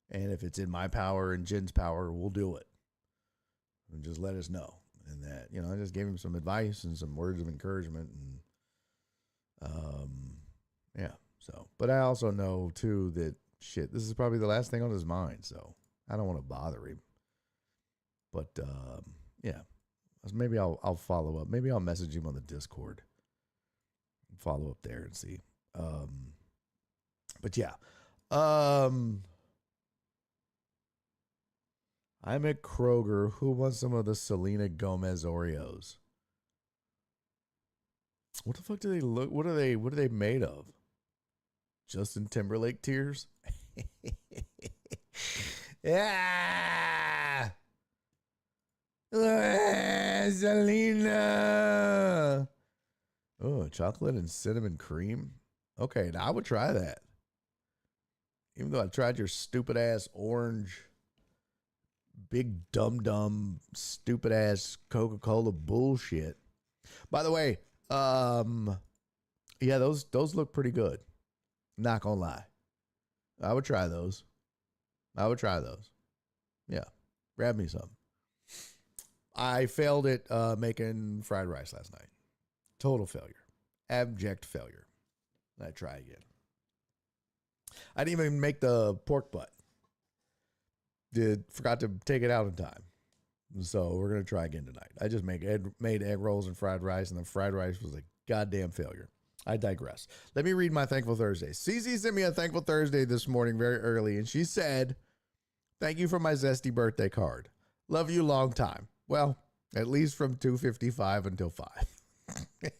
And if it's in my power and Jen's power, we'll do it. And just let us know. And that, you know, I just gave him some advice and some words of encouragement. And, yeah. So, but I also know, too, that, shit, this is probably the last thing on his mind. So I don't want to bother him. But, yeah. Maybe I'll follow up. Maybe I'll message him on the Discord. Follow up there and see. But yeah, I'm at Kroger. Who wants some of the Selena Gomez Oreos? What the fuck do they look? What are they made of? Justin Timberlake tears? Yeah. Selena. Oh, chocolate and cinnamon cream. Okay, now I would try that. Even though I tried your stupid ass orange, big dumb, stupid ass Coca-Cola bullshit. By the way, yeah, those look pretty good. Not gonna lie. I would try those. Yeah, grab me some. I failed at making fried rice last night. Total failure. Abject failure. I try again. I didn't even make the pork butt. Forgot to take it out in time. So we're going to try again tonight. I just made egg rolls and fried rice, and the fried rice was a goddamn failure. I digress. Let me read my Thankful Thursday. CC sent me a Thankful Thursday this morning very early, and she said, "Thank you for my zesty birthday card. Love you long time." Well, at least from 2:55 until 5.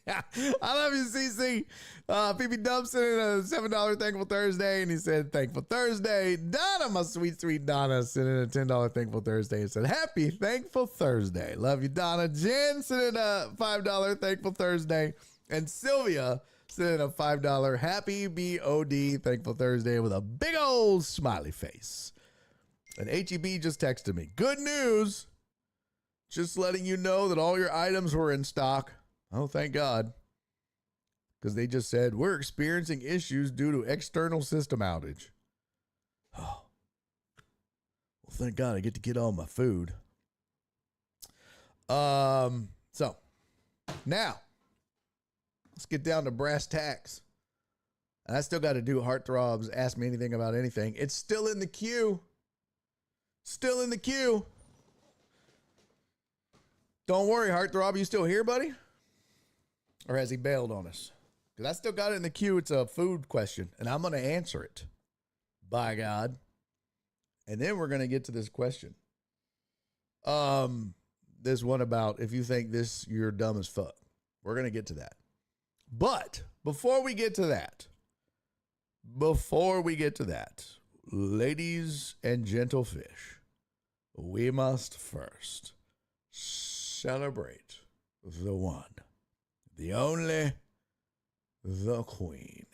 I love you, CC. PB Dub sent in a $7 Thankful Thursday, and he said, "Thankful Thursday." Donna, my sweet, sweet Donna, sent in a $10 Thankful Thursday and said, "Happy Thankful Thursday." Love you, Donna. Jen sent in a $5 Thankful Thursday, and Sylvia sent in a $5 Happy BOD Thankful Thursday with a big old smiley face. And HEB just texted me, "Good news. Just letting you know that all your items were in stock." Oh, thank God. Because they just said, "We're experiencing issues due to external system outage." Oh. Well, thank God I get to get all my food. So, now, let's get down to brass tacks. And I still got to do Heartthrobs, Ask Me Anything About Anything. It's still in the queue. Still in the queue. Don't worry, Heartthrob, you still here, buddy? Or has he bailed on us? Because I still got it in the queue. It's a food question, and I'm going to answer it. By God. And then we're going to get to this question. This one about if you think this, you're dumb as fuck. We're going to get to that. But before we get to that, ladies and gentle fish, we must first celebrate the one, the only, the queen.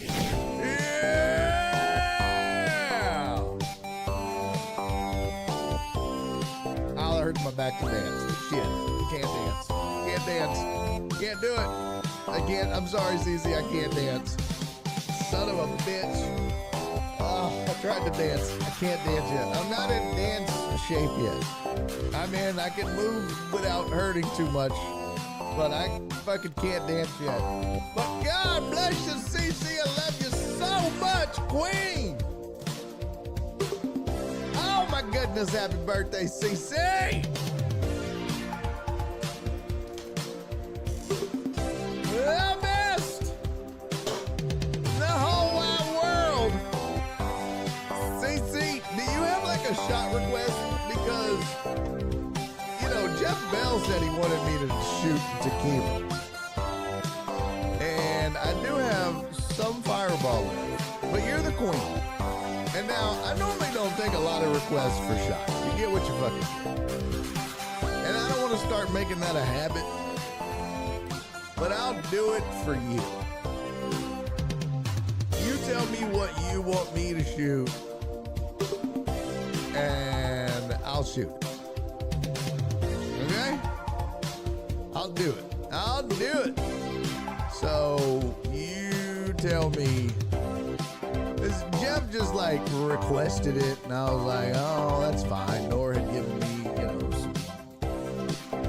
Yeah! I'll hurt my back to dance. Shit. Can't dance. Can't dance. Can't do it. I can't. I'm sorry, CC. I can't dance. Son of a bitch. Oh, I tried to dance. I can't dance yet. I'm not in dance shape yet. I mean, I can move without hurting too much, but I fucking can't dance yet. But God bless you, CC. I love you so much, Queen. Oh my goodness, happy birthday, CC. The best in the whole wide world. CC, do you have like a shot request? Because, you know, Jeff Bell said he wanted me to shoot tequila. And I do have some Fireball left, but you're the queen. And now, I normally don't take a lot of requests for shots. You get what you fucking get. And I don't want to start making that a habit, but I'll do it for you. You tell me what you want me to shoot, and shoot it. Okay? I'll do it. I'll do it. So you tell me. This Jeff just like requested it, and I was like, oh, that's fine. Nora had given me, some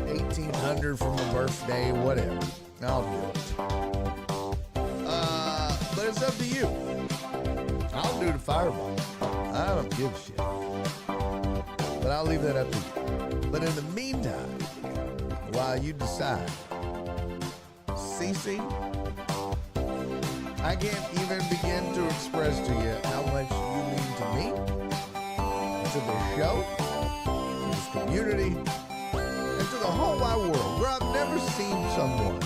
$1,800 for my birthday, whatever. I'll do it. But it's up to you. I'll do the fireball. I don't give a shit. But I'll leave that up to you. But in the meantime, while you decide, Cece, I can't even begin to express to you how much you mean to me, to the show, to this community, and to the whole wide world, where I've never seen someone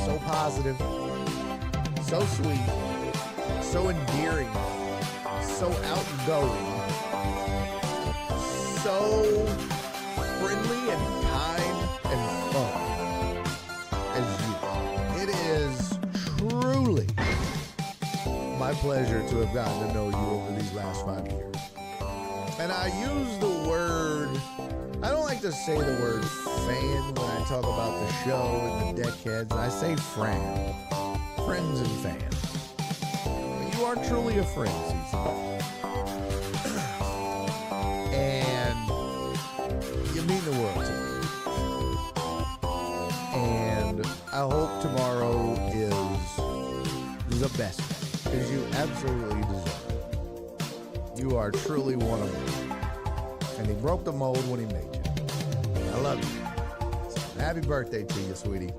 so positive, so sweet, so endearing, so outgoing, so friendly and kind and fun as you. It is truly my pleasure to have gotten to know you over these last 5 years. And I use the word, I don't like to say the word fan when I talk about the show and the deckheads. I say friend, friends and fans. But you are truly a friend, Cece. And you mean the world to me. And I hope tomorrow is the best, because you absolutely deserve it. You are truly one of them. And he broke the mold when he made you. I love you. So, happy birthday to you, sweetie.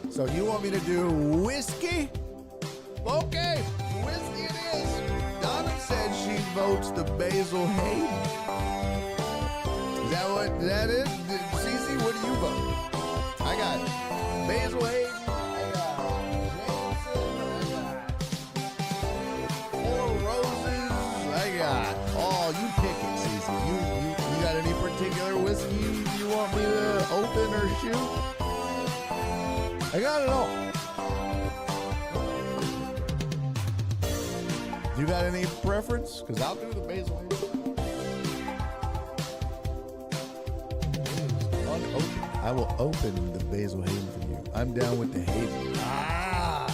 So you want me to do whiskey? Okay, whiskey it is. Donna said she votes the Basil Hayden. Is that what that is? Cece, what do you vote? I got Basil Hayden. I got Jameson. I got Four Roses. I got. Oh, you pick it, Cece. You got any particular whiskey you want me to open or shoot? I got it all. You got any preference? Because I'll do the Basil Hayden. Unopened. I will open the Basil Hayden for you. I'm down with the Hayden. Ah!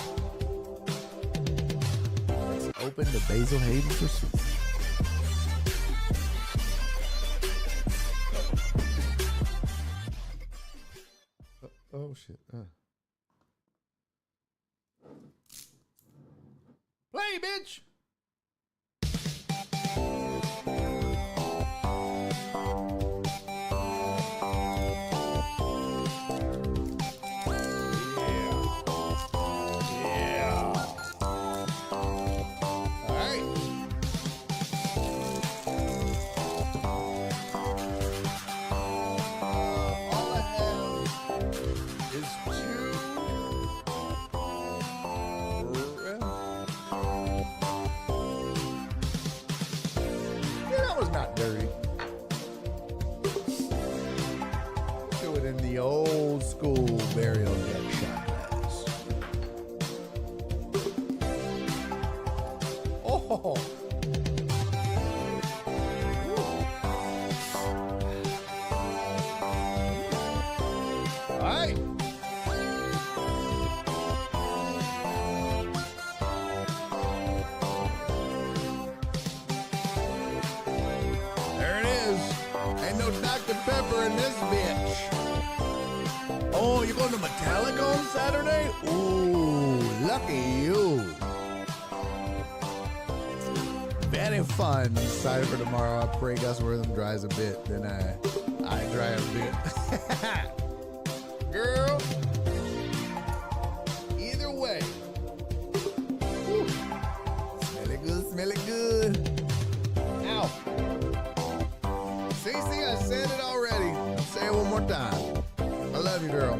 Let's open the Basil Hayden for Susan. Oh shit. Play, bitch! Dirty. Do it in the old school burial deck shot glass. Oh. All right. Dr. Pepper in this bitch. Oh, you going to Metallica on Saturday? Ooh, lucky you. Very fun. Excited for tomorrow. I pray Gus Wortham dries a bit, then I dry a bit. Girl, either way. Woo. Smell it good, smell it good. Ow. Cece, I said it already. I'll say it one more time. I love you, girl.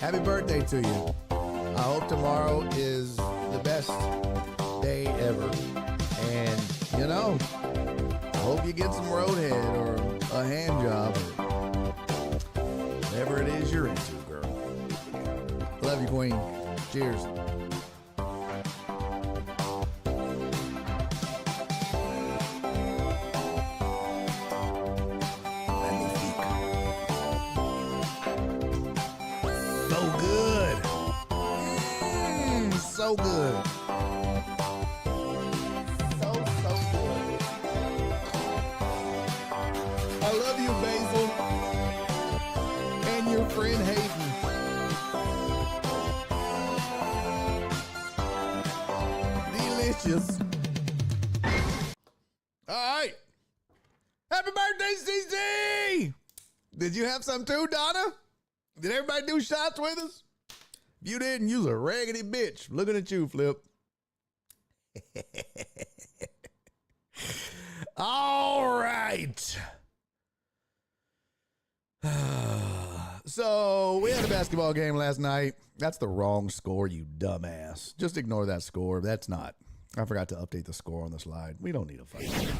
Happy birthday to you. I hope tomorrow is the best day ever. And, I hope you get some roadhead or a hand job or whatever it is you're into, girl. Love you, Queen. Cheers. so good. So good. I love you, Basil. And your friend Hayden. Delicious. All right. Happy birthday, CC! Did you have some too, Donna? Did everybody do shots with us? If you didn't, use a raggedy bitch. Looking at you, Flip. All right. So we had a basketball game last night. That's the wrong score, you dumbass. Just ignore that score. That's not. I forgot to update the score on the slide. We don't need a fucking slide.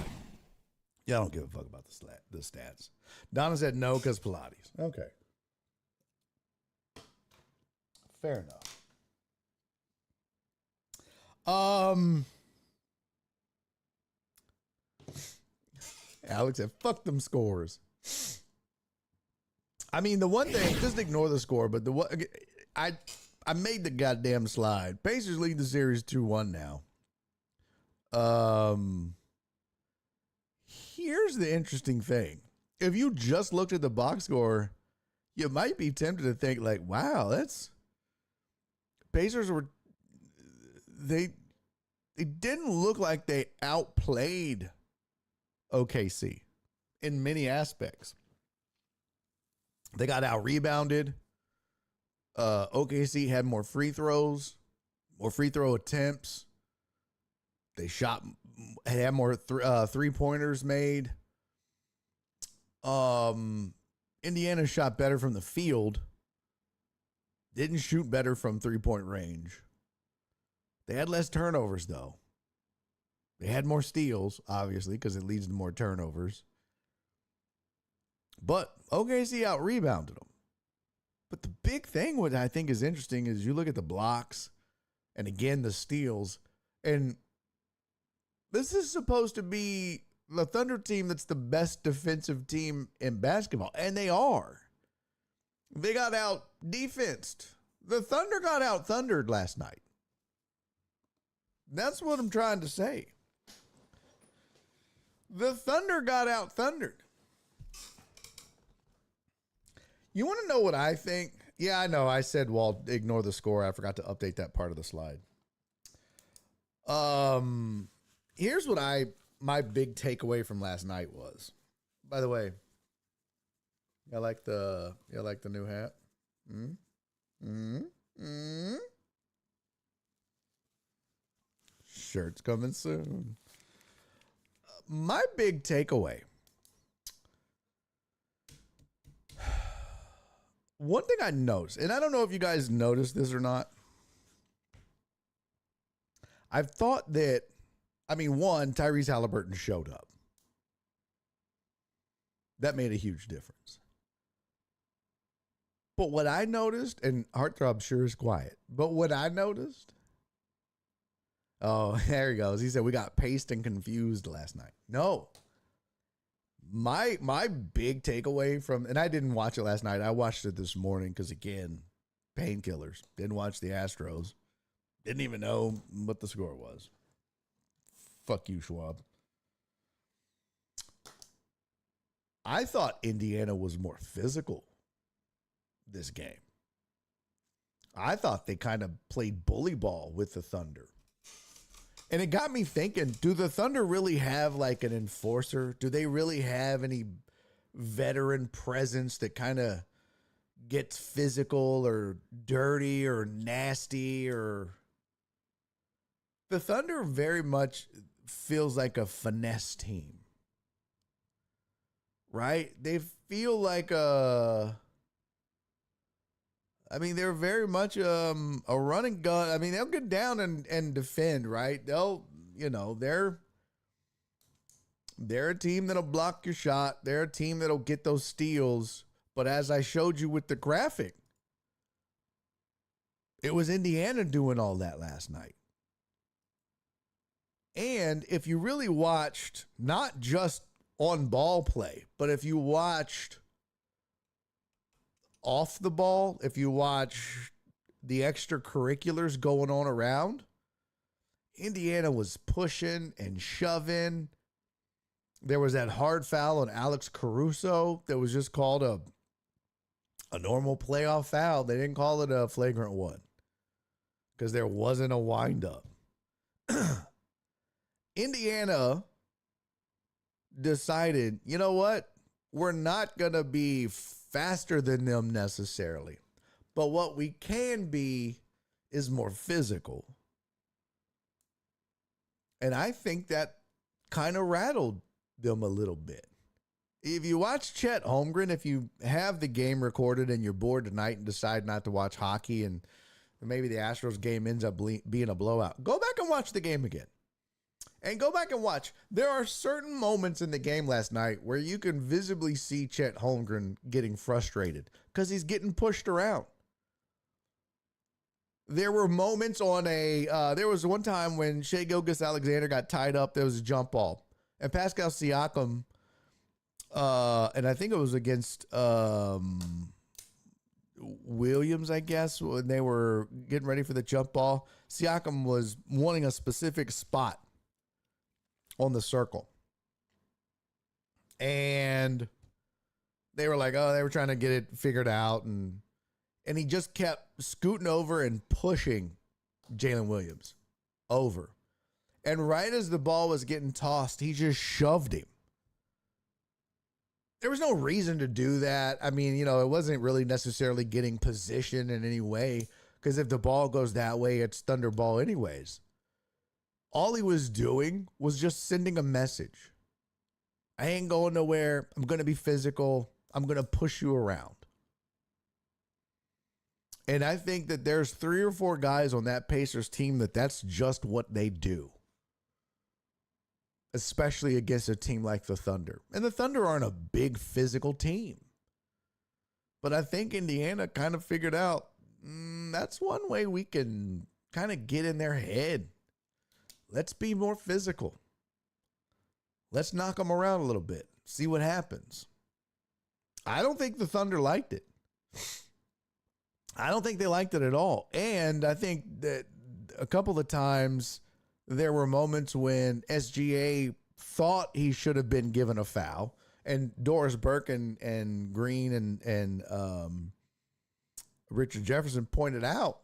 Yeah, I don't give a fuck about the stats. Donna said no because Pilates. Okay. Fair enough. Alex said, fuck them scores. I mean, the one thing, just ignore the score, but the one, I made the goddamn slide. Pacers lead the series 2-1 now. Here's the interesting thing. If you just looked at the box score, you might be tempted to think like, wow, that's Pacers were they didn't look like they outplayed OKC in many aspects. They got out rebounded. OKC had more free throws, more free throw attempts. They had more 3-pointers made. Indiana shot better from the field. Didn't shoot better from 3-point range. They had less turnovers, though. They had more steals, obviously, because it leads to more turnovers. But OKC out-rebounded them. But the big thing, what I think is interesting, is you look at the blocks and, again, the steals. And this is supposed to be the Thunder team that's the best defensive team in basketball. And they are. They got out-defensed. The Thunder got out-thundered last night. That's what I'm trying to say. The Thunder got out-thundered. You want to know what I think? Yeah, I know. I said, well, ignore the score. I forgot to update that part of the slide. Here's what my big takeaway from last night was. By the way, I like the new hat. Shirt's coming soon. My big takeaway. One thing I noticed, and I don't know if you guys noticed this or not. I've thought that, one, Tyrese Halliburton showed up. That made a huge difference. But what I noticed, and Heartthrob sure is quiet, but what I noticed, oh, there he goes. He said we got paced and confused last night. No. My big takeaway from, and I didn't watch it last night. I watched it this morning because, again, painkillers. Didn't watch the Astros. Didn't even know what the score was. Fuck you, Schwab. I thought Indiana was more physical this game. I thought they kind of played bully ball with the Thunder. And it got me thinking, do the Thunder really have like an enforcer? Do they really have any veteran presence that kind of gets physical or dirty or nasty? Or the Thunder very much feels like a finesse team, right? They feel like they're very much a run and gun. They'll get down and defend, right? They're a team that'll block your shot. They're a team that'll get those steals. But as I showed you with the graphic, it was Indiana doing all that last night. And if you really watched, not just on ball play, but if you watched off the ball, if you watch the extracurriculars going on around, Indiana was pushing and shoving. There was that hard foul on Alex Caruso that was just called a normal playoff foul. They didn't call it a flagrant one because there wasn't a windup. Indiana decided, you know what? We're not going to be faster than them necessarily. But what we can be is more physical. And I think that kind of rattled them a little bit. If you watch Chet Holmgren, if you have the game recorded and you're bored tonight and decide not to watch hockey and maybe the Astros game ends up being a blowout, go back and watch the game again. And go back and watch. There are certain moments in the game last night where you can visibly see Chet Holmgren getting frustrated because he's getting pushed around. There were moments on there was one time when Shai Gilgeous-Alexander got tied up. There was a jump ball. And Pascal Siakam, and I think it was against Williams, I guess, when they were getting ready for the jump ball. Siakam was wanting a specific spot on the circle. And they were like, oh, they were trying to get it figured out. And he just kept scooting over and pushing Jalen Williams over. And right as the ball was getting tossed, he just shoved him. There was no reason to do that. I mean, you know, it wasn't really necessarily getting position in any way, because if the ball goes that way, it's Thunder ball anyways. All he was doing was just sending a message. I ain't going nowhere. I'm going to be physical. I'm going to push you around. And I think that there's 3 or 4 guys on that Pacers team that's just what they do. Especially against a team like the Thunder. And the Thunder aren't a big physical team. But I think Indiana kind of figured out that's one way we can kind of get in their head. Let's be more physical. Let's knock them around a little bit. See what happens. I don't think the Thunder liked it. I don't think they liked it at all. And I think that a couple of times there were moments when SGA thought he should have been given a foul. And Doris Burke and Green and Richard Jefferson pointed out,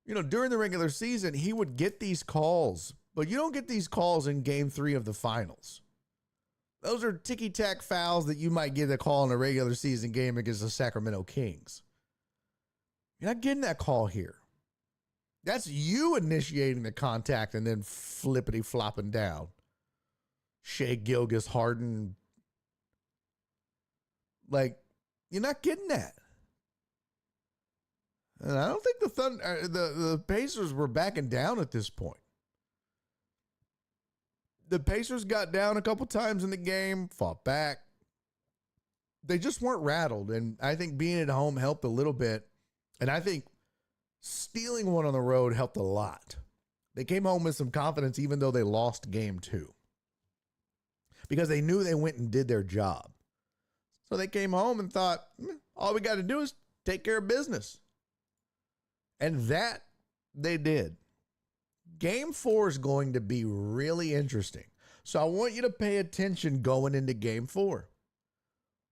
you know, during the regular season, he would get these calls. But you don't get these calls in game 3 of the finals. Those are ticky-tack fouls that you might get a call in a regular season game against the Sacramento Kings. You're not getting that call here. That's you initiating the contact and then flippity-flopping down. Shai Gilgeous-Harden. Like, you're not getting that. And I don't think the Pacers were backing down at this point. The Pacers got down a couple times in the game, fought back. They just weren't rattled, and I think being at home helped a little bit. And I think stealing one on the road helped a lot. They came home with some confidence even though they lost game 2. Because they knew they went and did their job. So they came home and thought, all we got to do is take care of business. And that they did. Game 4 is going to be really interesting. So I want you to pay attention going into game 4.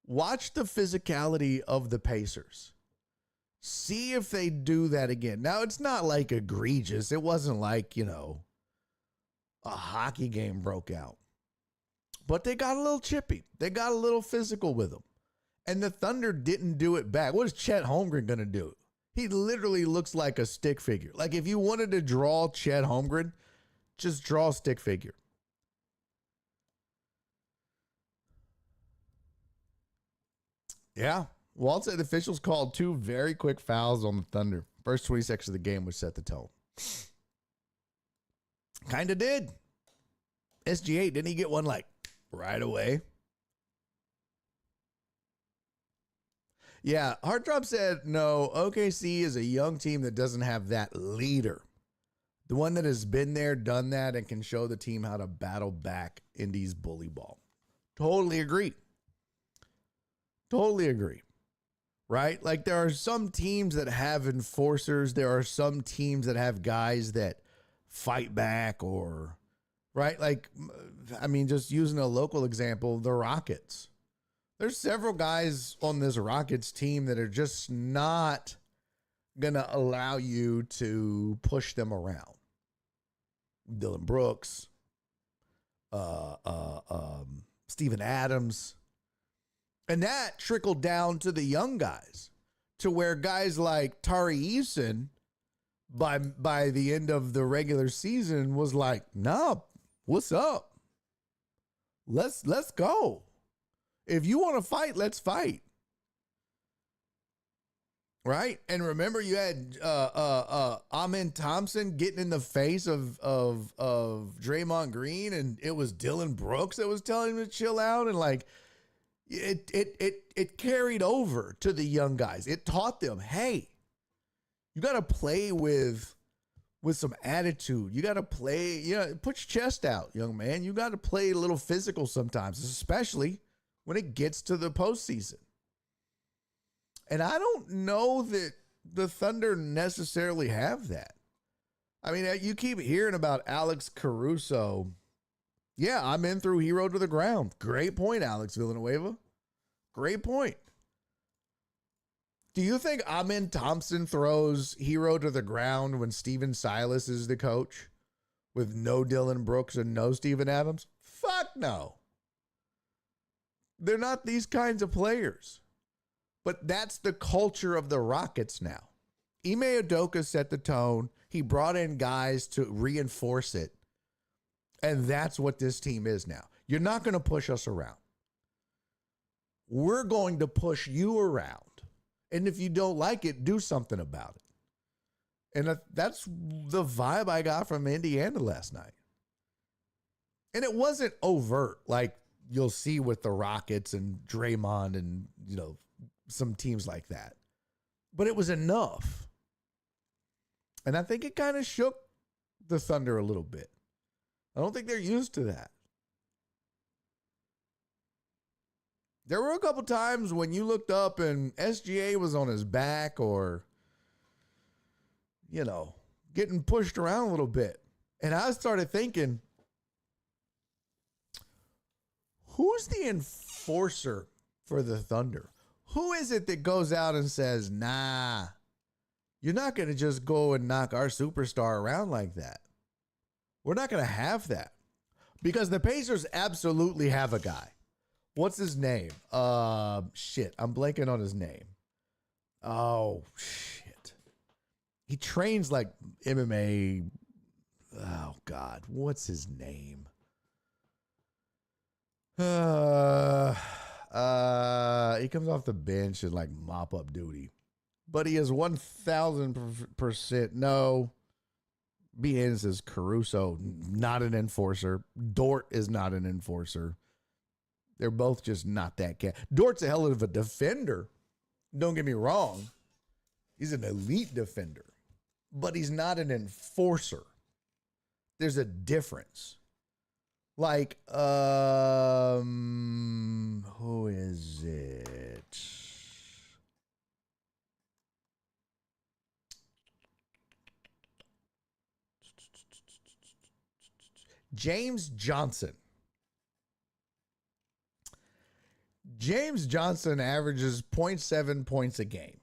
Watch the physicality of the Pacers. See if they do that again. Now, it's not like egregious. It wasn't like, you know, a hockey game broke out. But they got a little chippy. They got a little physical with them. And the Thunder didn't do it back. What is Chet Holmgren going to do? He literally looks like a stick figure. Like if you wanted to draw Chet Holmgren, just draw a stick figure. Yeah. Walt said the officials called 2 very quick fouls on the Thunder. First 20 seconds of the game would set the tone. Kind of did. SGA, didn't he get one like right away? Yeah, Heartthrob said, no, OKC is a young team that doesn't have that leader. The one that has been there, done that, and can show the team how to battle back Indy's bully ball. Totally agree. Totally agree. right? Like there are some teams that have enforcers. There are some teams that have guys that fight back or, right? Like, I mean, just using a local example, the Rockets. There's several guys on this Rockets team that are just not going to allow you to push them around. Dylan Brooks, Steven Adams. And that trickled down to the young guys, to where guys like Tari Eason, by the end of the regular season, was like, nah, what's up? Let's go. If you want to fight, let's fight. Right? And remember, you had Amen Thompson getting in the face of Draymond Green, and it was Dylan Brooks that was telling him to chill out, and like it carried over to the young guys. It taught them, hey, you got to play with some attitude. You got to play, put your chest out, young man. You got to play a little physical sometimes, especially when it gets to the postseason. And I don't know that the Thunder necessarily have that. I mean, you keep hearing about Alex Caruso. Yeah, I'm in through hero to the ground. Great point, Alex Villanueva. Great point. Do you think Amen Thompson throws hero to the ground when Steven Silas is the coach with no Dylan Brooks and no Steven Adams? Fuck no. They're not these kinds of players. But that's the culture of the Rockets now. Ime Udoka set the tone. He brought in guys to reinforce it. And that's what this team is now. You're not going to push us around. We're going to push you around. And if you don't like it, do something about it. And that's the vibe I got from Indiana last night. And it wasn't overt like you'll see with the Rockets and Draymond and, some teams like that. But it was enough. And I think it kind of shook the Thunder a little bit. I don't think they're used to that. There were a couple times when you looked up and SGA was on his back or, getting pushed around a little bit. And I started thinking, who's the enforcer for the Thunder? Who is it that goes out and says, nah, you're not going to just go and knock our superstar around like that? We're not going to have that. Because the Pacers absolutely have a guy. What's his name? Shit, I'm blanking on his name. Oh, shit. He trains like MMA. Oh, God. What's his name? He comes off the bench and like mop up duty, but he is 1,000%. No, Behance is Caruso, not an enforcer. Dort is not an enforcer. They're both just not that cat. Dort's a hell of a defender. Don't get me wrong. He's an elite defender, but he's not an enforcer. There's a difference. Like, who is it? James Johnson. James Johnson averages 0.7 points a game.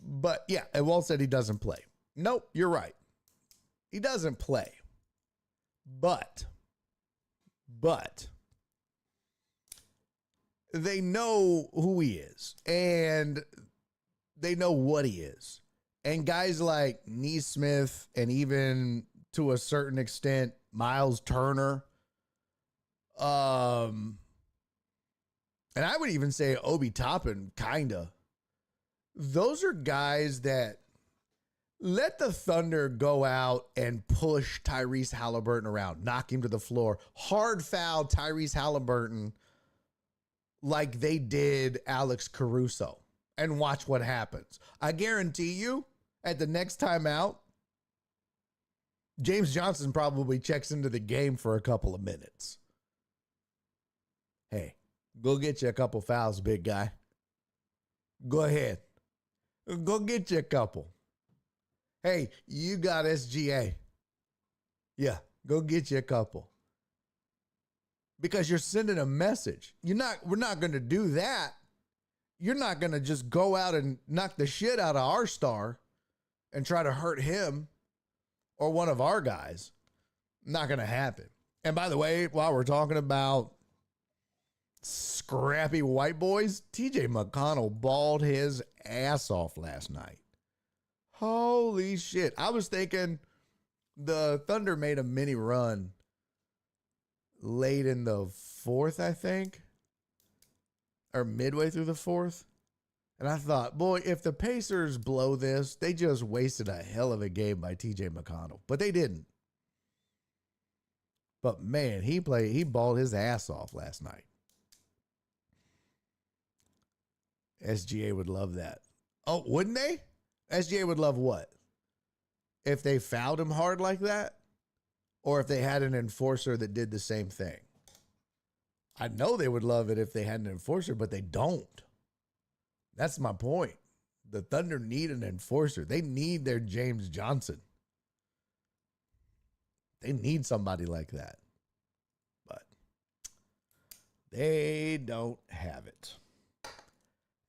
But yeah, and Walt said he doesn't play. Nope, you're right. He doesn't play. But they know who he is and they know what he is. And guys like Nesmith and even to a certain extent, Miles Turner, and I would even say Obi Toppin, kinda. Those are guys that let the Thunder go out and push Tyrese Halliburton around, knock him to the floor, hard foul Tyrese Halliburton like they did Alex Caruso, and watch what happens. I guarantee you, at the next time out, James Johnson probably checks into the game for a couple of minutes. Hey, Go get you a couple fouls, big guy. Go ahead. Go get you a couple. Hey, you got SGA. Yeah, go get you a couple. Because you're sending a message. We're not going to do that. You're not going to just go out and knock the shit out of our star and try to hurt him or one of our guys. Not going to happen. And by the way, while we're talking about scrappy white boys, TJ McConnell balled his ass off last night. Holy shit. I was thinking the Thunder made a mini run late in the fourth, I think, or midway through the fourth. And I thought, boy, if the Pacers blow this, they just wasted a hell of a game by TJ McConnell. But they didn't. But man, he balled his ass off last night. SGA would love that. Oh, wouldn't they? SGA would love what? If they fouled him hard like that? Or if they had an enforcer that did the same thing? I know they would love it if they had an enforcer, but they don't. That's my point. The Thunder need an enforcer. They need their James Johnson. They need somebody like that. But they don't have it.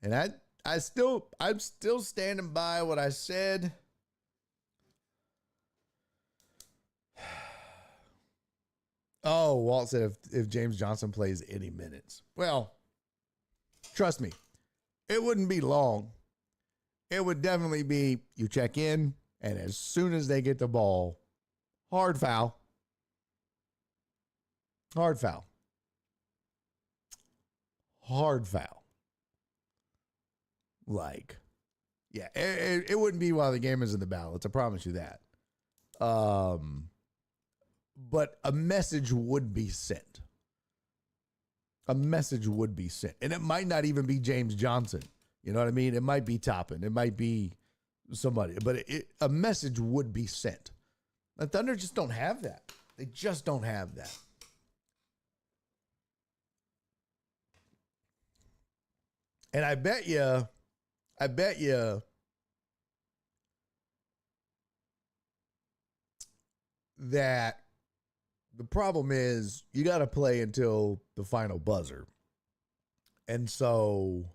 And I'm still standing by what I said. Oh, Walt said if James Johnson plays any minutes. Well, trust me, it wouldn't be long. It would definitely be you check in, and as soon as they get the ball, hard foul. Hard foul. Hard foul. Like, yeah, it wouldn't be while the game is in the balance. I promise you that. But a message would be sent. A message would be sent. And it might not even be James Johnson. You know what I mean? It might be Toppin. It might be somebody. But a message would be sent. The Thunder just don't have that. They just don't have that. And I bet you that the problem is you got to play until the final buzzer. And so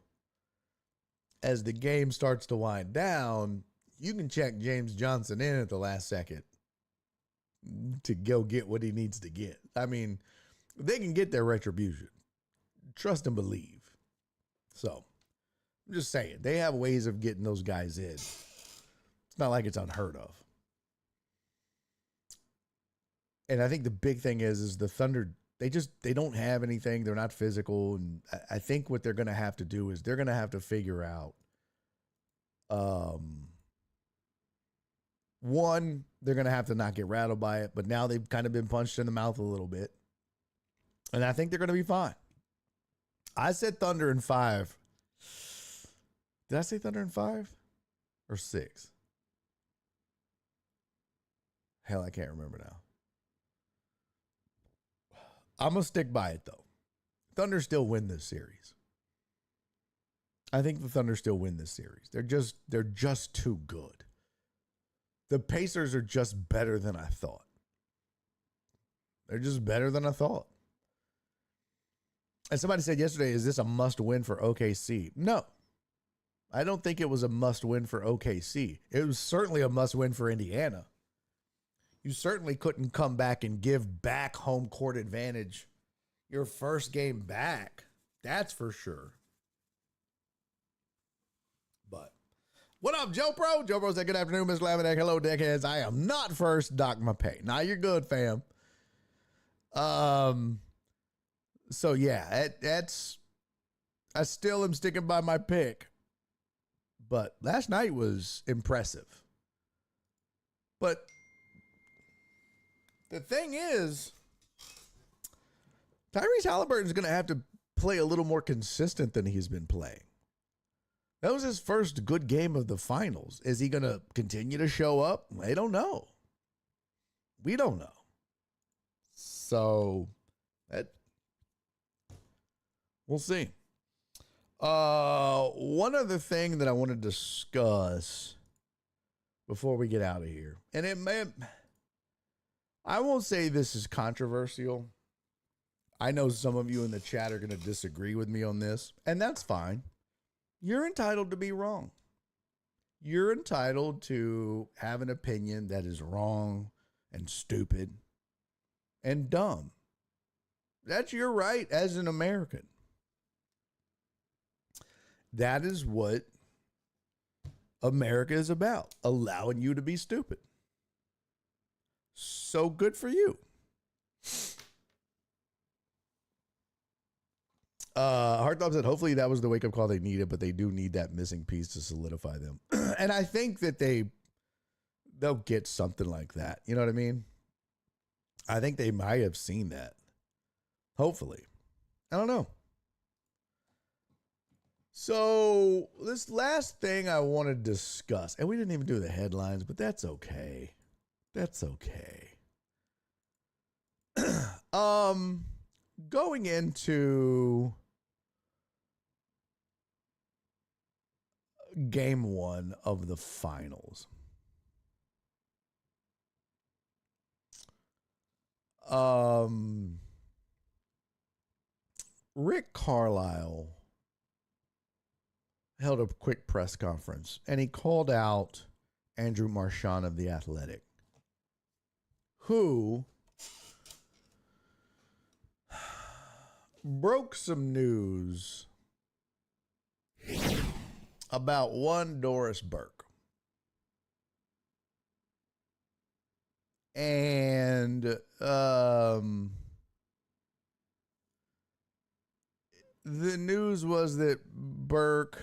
as the game starts to wind down, you can check James Johnson in at the last second to go get what he needs to get. I mean, they can get their retribution. Trust and believe. So I'm just saying, they have ways of getting those guys in. It's not like it's unheard of. And I think the big thing is the Thunder, they don't have anything. They're not physical. And I think what they're going to have to do is they're going to have to figure out, one, they're going to have to not get rattled by it. But now they've kind of been punched in the mouth a little bit. And I think they're going to be fine. I said Thunder in 5. Did I say Thunder in 5 or 6? Hell, I can't remember now. I'm going to stick by it, though. Thunder still win this series. I think the Thunder still win this series. They're just too good. The Pacers are just better than I thought. They're just better than I thought. And somebody said yesterday, is this a must win for OKC? No. I don't think it was a must win for OKC. It was certainly a must win for Indiana. You certainly couldn't come back and give back home court advantage your first game back. That's for sure. But what up, Joe Pro? Joe Pro said, good afternoon, Mr. Laminack. Hello, deckheads. I am not first. Dock my pay. Nah, you're good, fam. So yeah, I still am sticking by my pick. But last night was impressive. But the thing is, Tyrese Halliburton's going to have to play a little more consistent than he's been playing. That was his first good game of the finals. Is he going to continue to show up? I don't know. We don't know. So We'll see. One other thing that I want to discuss before we get out of here, and I won't say this is controversial. I know some of you in the chat are going to disagree with me on this, and that's fine. You're entitled to be wrong. You're entitled to have an opinion that is wrong and stupid and dumb. That's your right as an American. That is what America is about, allowing you to be stupid. So good for you. Hardtop said, hopefully that was the wake-up call they needed, but they do need that missing piece to solidify them. And I think that they'll get something like that. You know what I mean? I think they might have seen that. Hopefully. I don't know. So this last thing I want to discuss, and we didn't even do the headlines, but that's okay. That's okay. Going into game 1 of the finals. Rick Carlisle held a quick press conference, and he called out Andrew Marchand of The Athletic, who broke some news about one Doris Burke. And the news was that Burke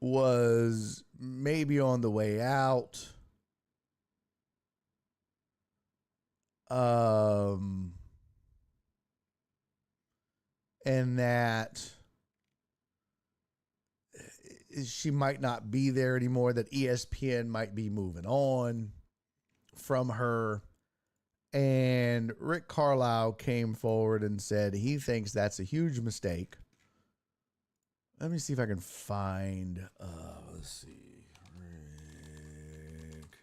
was maybe on the way out. And that she might not be there anymore, that ESPN might be moving on from her. And Rick Carlisle came forward and said he thinks that's a huge mistake. Let me see if I can find, let's see, Rick.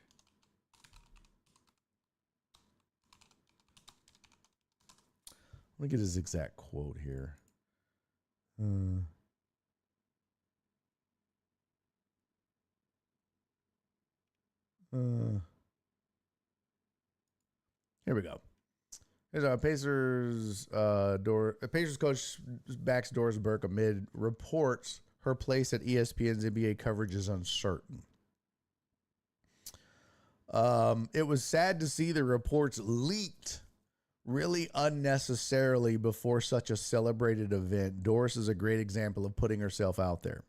Let me get his exact quote here. Here we go. Here's our Pacers Pacers coach backs Doris Burke amid reports her place at ESPN's NBA coverage is uncertain. It was sad to see the reports leaked really unnecessarily before such a celebrated event. Doris is a great example of putting herself out there.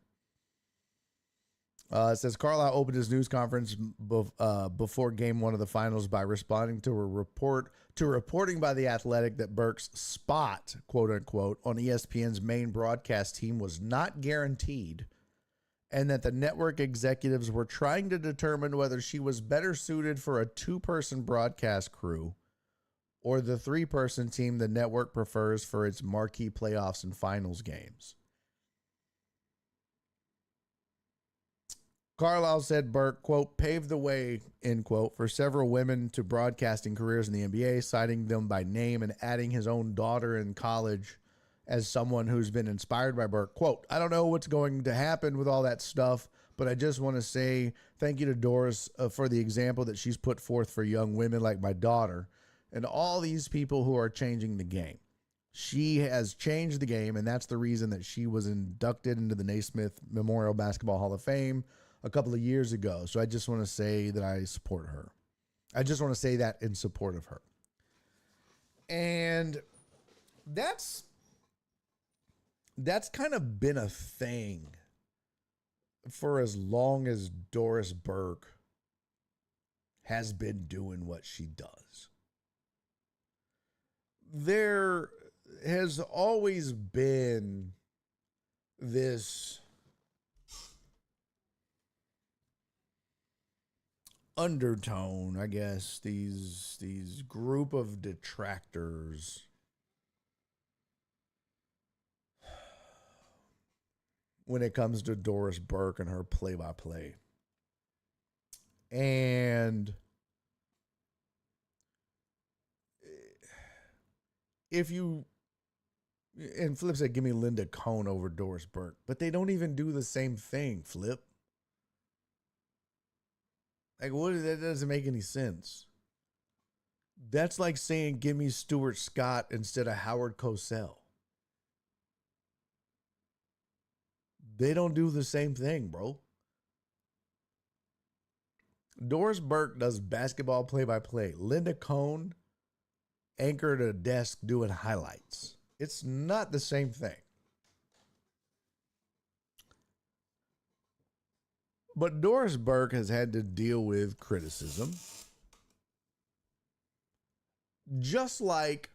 It says Carlisle opened his news conference before game 1 of the finals by responding to reporting by The Athletic that Burke's spot, quote unquote, on ESPN's main broadcast team was not guaranteed, and that the network executives were trying to determine whether she was better suited for a 2-person broadcast crew or the 3-person team the network prefers for its marquee playoffs and finals games. Carlisle said Burke, quote, paved the way, end quote, for several women to broadcasting careers in the NBA, citing them by name and adding his own daughter in college as someone who's been inspired by Burke. Quote, I don't know what's going to happen with all that stuff, but I just want to say thank you to Doris for the example that she's put forth for young women like my daughter and all these people who are changing the game. She has changed the game, and that's the reason that she was inducted into the Naismith Memorial Basketball Hall of Fame a couple of years ago. So I just want to say that I support her. I just want to say that in support of her. And that's kind of been a thing for as long as Doris Burke has been doing what she does. There has always been this undertone, I guess, these group of detractors when it comes to Doris Burke and her play-by-play. And if you, and Flip said, give me Linda Cohn over Doris Burke, but they don't even do the same thing, Flip. Like, that doesn't make any sense. That's like saying, give me Stuart Scott instead of Howard Cosell. They don't do the same thing, bro. Doris Burke does basketball play-by-play. Linda Cohn anchored a desk doing highlights. It's not the same thing. But Doris Burke has had to deal with criticism, just like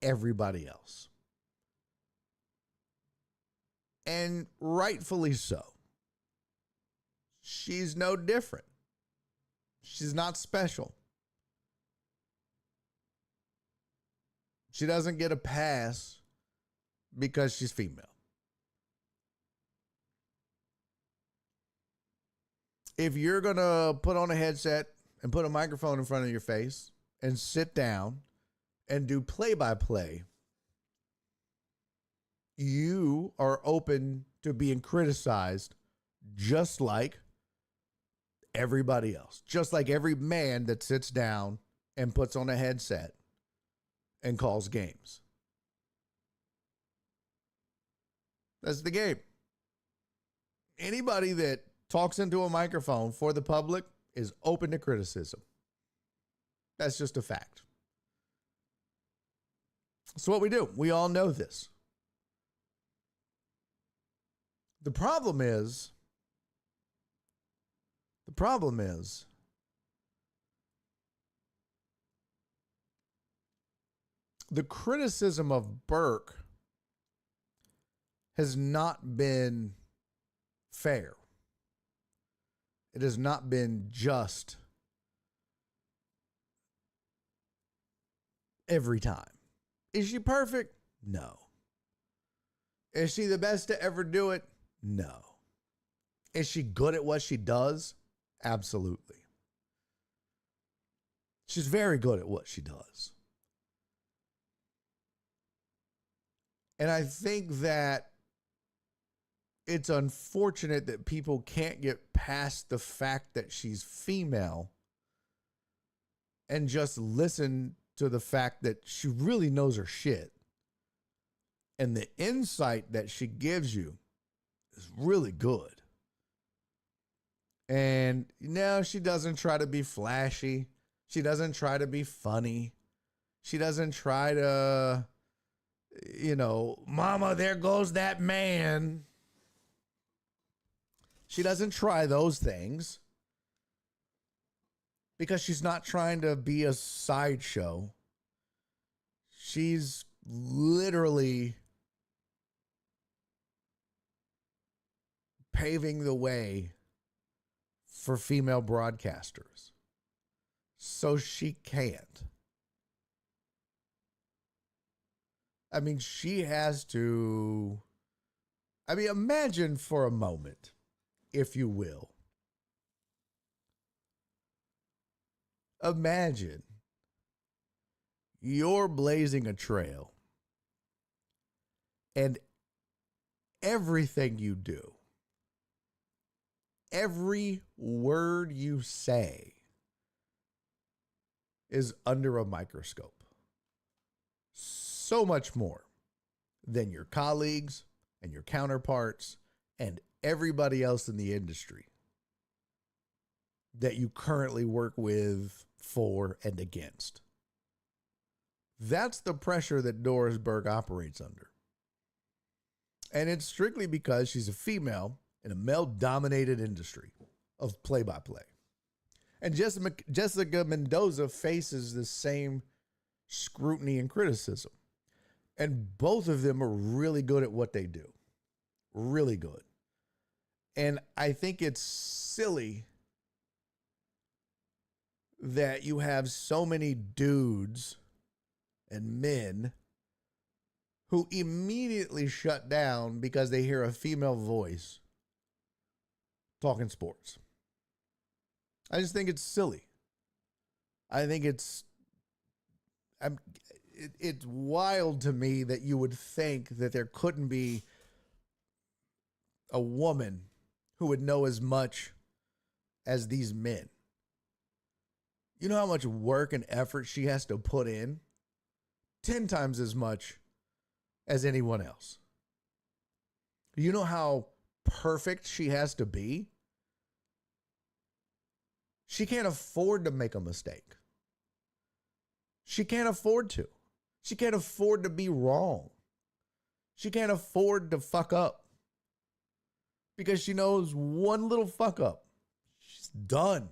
everybody else. And rightfully so. She's no different. She's not special. She doesn't get a pass because she's female. If you're going to put on a headset and put a microphone in front of your face and sit down and do play-by-play, you are open to being criticized just like everybody else. Just like every man that sits down and puts on a headset and calls games. That's the game. Anybody that talks into a microphone for the public is open to criticism. That's just a fact. That's what we do. We all know this. The problem is the criticism of Burke has not been fair. It has not been just every time. Is she perfect? No. Is she the best to ever do it? No. Is she good at what she does? Absolutely. She's very good at what she does. And I think that it's unfortunate that people can't get past the fact that she's female and just listen to the fact that she really knows her shit. And the insight that she gives you is really good. And no, she doesn't try to be flashy. She doesn't try to be funny. She doesn't try to, mama, there goes that man. She doesn't try those things because she's not trying to be a sideshow. She's literally paving the way for female broadcasters. So she can't. I mean, she has to. I mean, imagine for a moment, if you will. Imagine you're blazing a trail and everything you do, every word you say is under a microscope. So much more than your colleagues and your counterparts and everybody else in the industry that you currently work with, for, and against. That's the pressure that Doris Burke operates under. And it's strictly because she's a female in a male-dominated industry of play-by-play. And Jessica Mendoza faces the same scrutiny and criticism. And both of them are really good at what they do. Really good. And I think it's silly that you have so many dudes and men who immediately shut down because they hear a female voice talking sports. I just think it's silly. I think it's wild to me that you would think that there couldn't be a woman who would know as much as these men. You know how much work and effort she has to put in? 10 times as much as anyone else. You know how perfect she has to be? She can't afford to make a mistake. She can't afford to. She can't afford to be wrong. She can't afford to fuck up. Because she knows one little fuck up, she's done.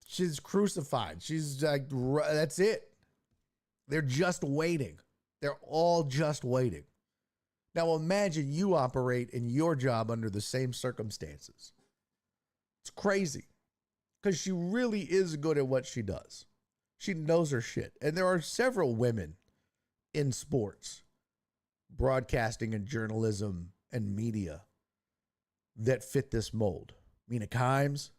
She's crucified. She's like, that's it. They're just waiting. They're all just waiting. Now imagine you operate in your job under the same circumstances. It's crazy. Because she really is good at what she does. She knows her shit. And there are several women in sports, broadcasting and journalism and media that fit this mold. Mina Kimes,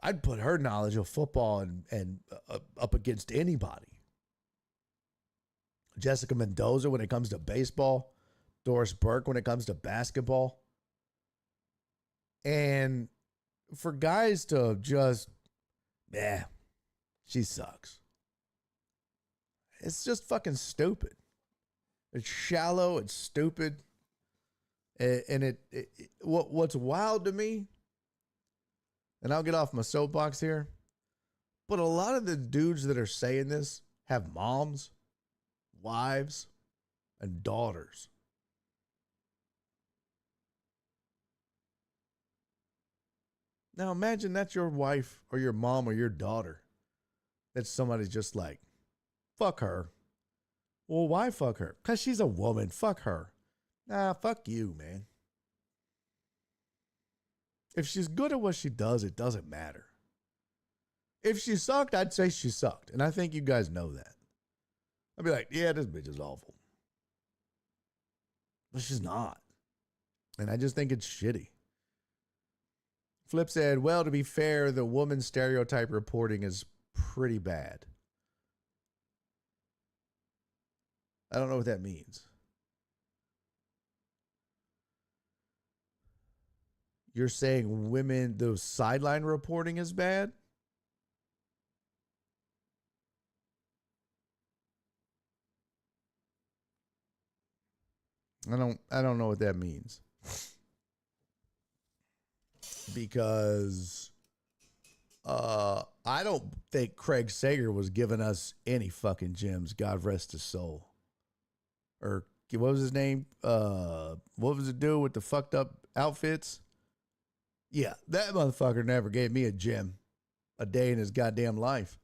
I'd put her knowledge of football and up against anybody. Jessica Mendoza when it comes to baseball. Doris Burke when it comes to basketball. And for guys to just, she sucks. It's just fucking stupid. It's shallow. It's stupid. And what's wild to me, and I'll get off my soapbox here, but a lot of the dudes that are saying this have moms, wives, and daughters. Now imagine that's your wife or your mom or your daughter. That somebody's just like, fuck her. Well, why fuck her? Because she's a woman. Fuck her. Nah, fuck you, man. If she's good at what she does, it doesn't matter. If she sucked, I'd say she sucked. And I think you guys know that. I'd be like, yeah, this bitch is awful. But she's not. And I just think it's shitty. Flip said, well, to be fair, the woman stereotype reporting is pretty bad. I don't know what that means. You're saying women, the sideline reporting is bad? I don't know what that means. Because I don't think Craig Sager was giving us any fucking gems. God rest his soul. Or what was his name? What was it do with the fucked up outfits? Yeah, that motherfucker never gave me a gem a day in his goddamn life.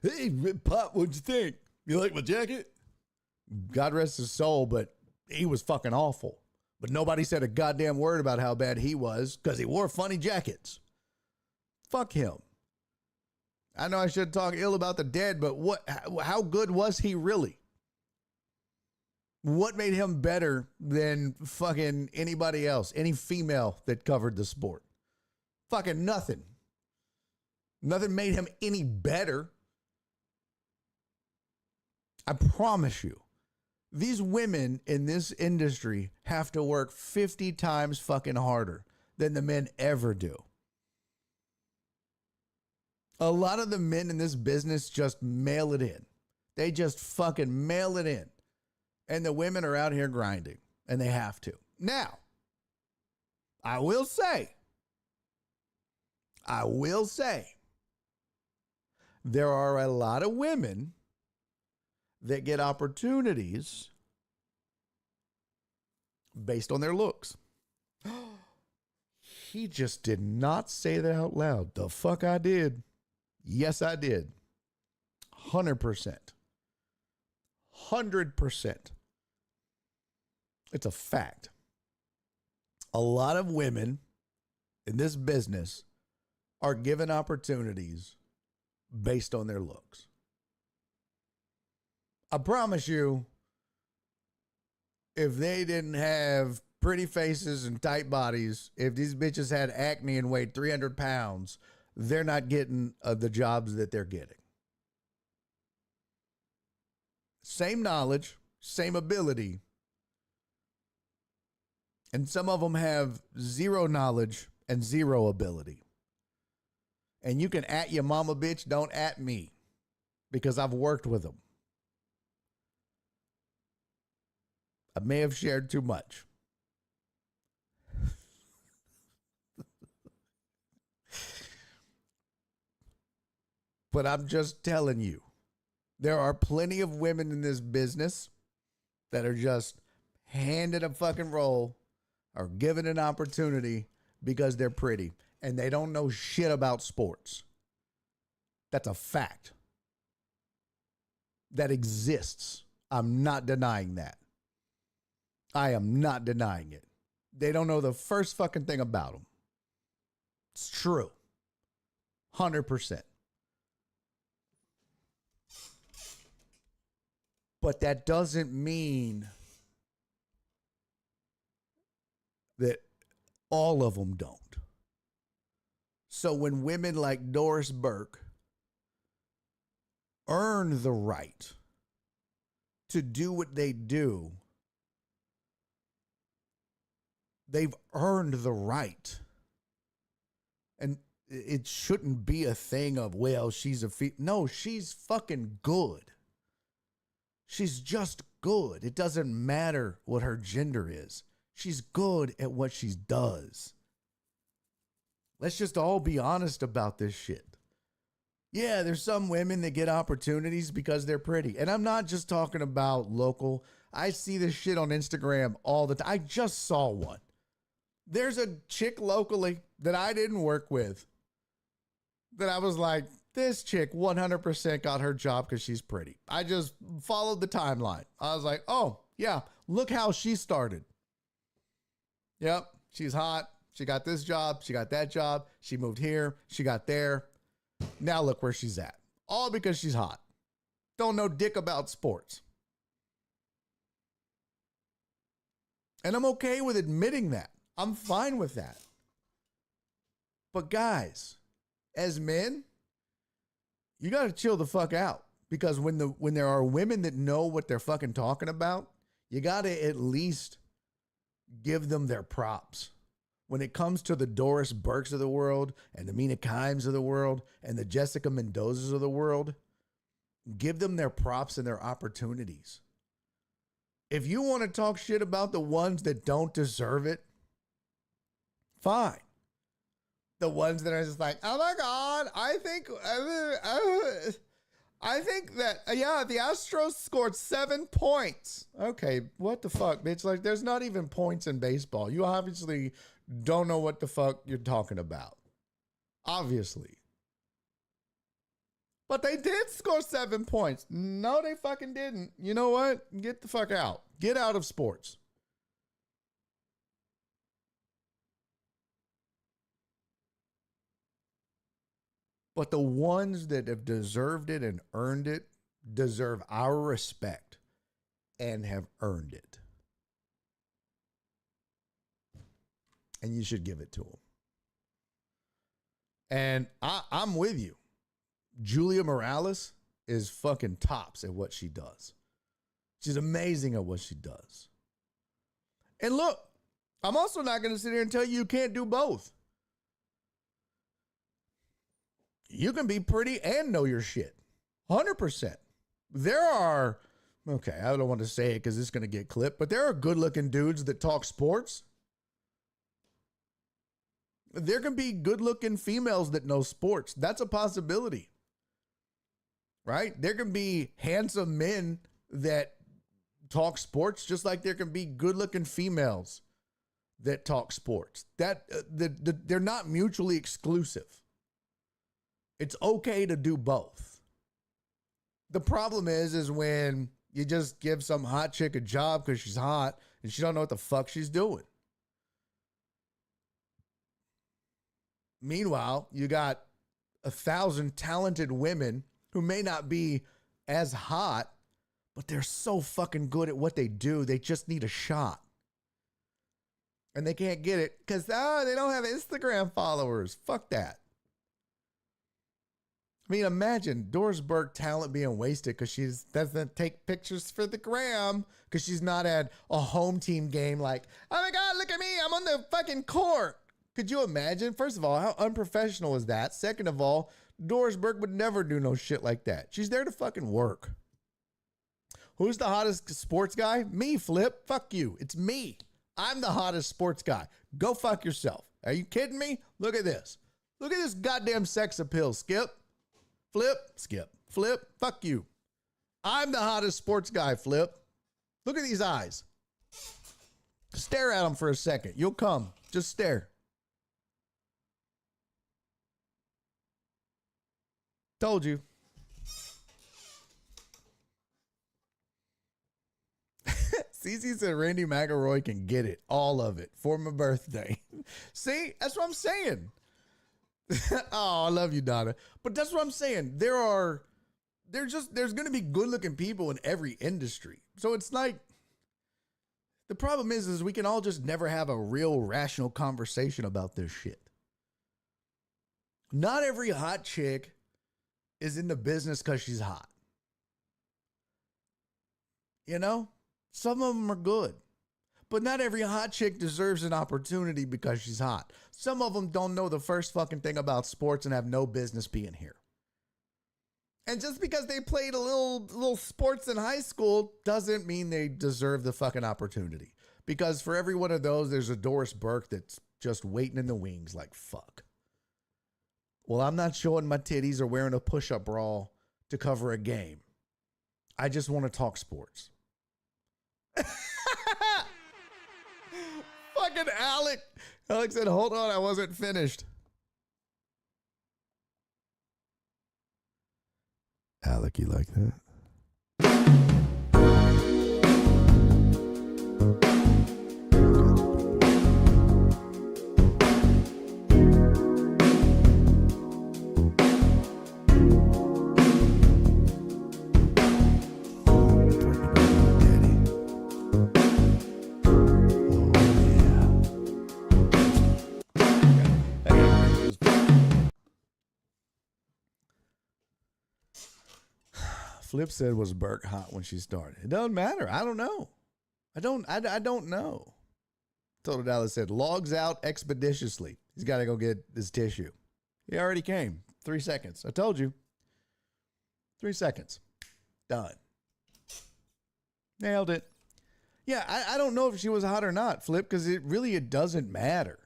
Hey, Pop, what'd you think? You like my jacket? God rest his soul, but he was fucking awful. But nobody said a goddamn word about how bad he was because he wore funny jackets. Fuck him. I know I should talk ill about the dead, but how good was he really? What made him better than fucking anybody else? Any female that covered the sport? Fucking nothing. Nothing made him any better. I promise you. These women in this industry have to work 50 times fucking harder than the men ever do. A lot of the men in this business just mail it in. They just fucking mail it in. And the women are out here grinding, and they have to. Now, I will say, there are a lot of women that get opportunities based on their looks. He just did not say that out loud. The fuck I did. Yes, I did. 100%. 100%. It's a fact. A lot of women in this business are given opportunities based on their looks. I promise you, if they didn't have pretty faces and tight bodies, if these bitches had acne and weighed 300 pounds, they're not getting the jobs that they're getting. Same knowledge, same ability. And some of them have zero knowledge and zero ability. And you can at your mama, bitch, don't at me, because I've worked with them. I may have shared too much. But I'm just telling you, there are plenty of women in this business that are just handed a fucking role or given an opportunity because they're pretty and they don't know shit about sports. That's a fact. That exists. I'm not denying that. I am not denying it. They don't know the first fucking thing about them. It's true. 100%. But that doesn't mean that all of them don't. So when women like Doris Burke earn the right to do what they do, they've earned the right. And it shouldn't be a thing of, well, she's a no, she's fucking good. She's just good. It doesn't matter what her gender is. She's good at what she does. Let's just all be honest about this shit. Yeah, there's some women that get opportunities because they're pretty. And I'm not just talking about local. I see this shit on Instagram all the time. I just saw one. There's a chick locally that I didn't work with that I was like, this chick 100% got her job because she's pretty. I just followed the timeline. I was like, oh, yeah, look how she started. Yep, she's hot. She got this job. She got that job. She moved here. She got there. Now look where she's at. All because she's hot. Don't know dick about sports. And I'm okay with admitting that. I'm fine with that. But guys, as men, you got to chill the fuck out, because when there are women that know what they're fucking talking about, you got to at least give them their props. When it comes to the Doris Burkes of the world and the Mina Kimes of the world and the Jessica Mendozas of the world, give them their props and their opportunities. If you want to talk shit about the ones that don't deserve it, fine. The ones that are just like, oh my God, I think that, yeah, the Astros scored 7 points. Okay, what the fuck, bitch? Like, there's not even points in baseball. You obviously don't know what the fuck you're talking about. Obviously. But they did score 7 points. No, they fucking didn't. You know what? Get the fuck out. Get out of sports. But the ones that have deserved it and earned it deserve our respect and have earned it. And you should give it to them. And I'm with you. Julia Morales is fucking tops at what she does. She's amazing at what she does. And look, I'm also not going to sit here and tell you can't do both. You can be pretty and know your shit. 100%. There are, okay, I don't want to say it because it's going to get clipped, but there are good looking dudes that talk sports. There can be good looking females that know sports. That's a possibility. Right? There can be handsome men that talk sports, just like there can be good looking females that talk sports. They're not mutually exclusive. It's okay to do both. The problem is when you just give some hot chick a job because she's hot and she don't know what the fuck she's doing. Meanwhile, you got 1,000 talented women who may not be as hot, but they're so fucking good at what they do. They just need a shot. And they can't get it because they don't have Instagram followers. Fuck that. I mean, imagine Doris Burke talent being wasted because she doesn't take pictures for the gram because she's not at a home team game like, oh my God, look at me, I'm on the fucking court. Could you imagine? First of all, how unprofessional is that? Second of all, Doris Burke would never do no shit like that. She's there to fucking work. Who's the hottest sports guy? Me, Flip. Fuck you. It's me. I'm the hottest sports guy. Go fuck yourself. Are you kidding me? Look at this. Look at this goddamn sex appeal, Skip. Flip, Skip, Flip, fuck you. I'm the hottest sports guy, Flip. Look at these eyes. Stare at them for a second. You'll come. Just stare. Told you. Cece said Randy McElroy can get it. All of it. For my birthday. See? That's what I'm saying. Oh, I love you, Donna. But that's what I'm saying. There's going to be good looking people in every industry. So it's like, the problem is we can all just never have a real rational conversation about this shit. Not every hot chick is in the business because she's hot. You know, some of them are good. But not every hot chick deserves an opportunity because she's hot. Some of them don't know the first fucking thing about sports and have no business being here. And just because they played a little sports in high school doesn't mean they deserve the fucking opportunity. Because for every one of those, there's a Doris Burke that's just waiting in the wings like, fuck. Well, I'm not showing my titties or wearing a push-up bra to cover a game. I just want to talk sports. Fucking Alec. Alex said, hold on, I wasn't finished. Alec, you like that? Flip said, was Burke hot when she started? It doesn't matter. I don't know. I don't know. Total Dallas said, logs out expeditiously. He's got to go get his tissue. He already came. 3 seconds. I told you. 3 seconds. Done. Nailed it. Yeah, I don't know if she was hot or not, Flip, because it doesn't matter.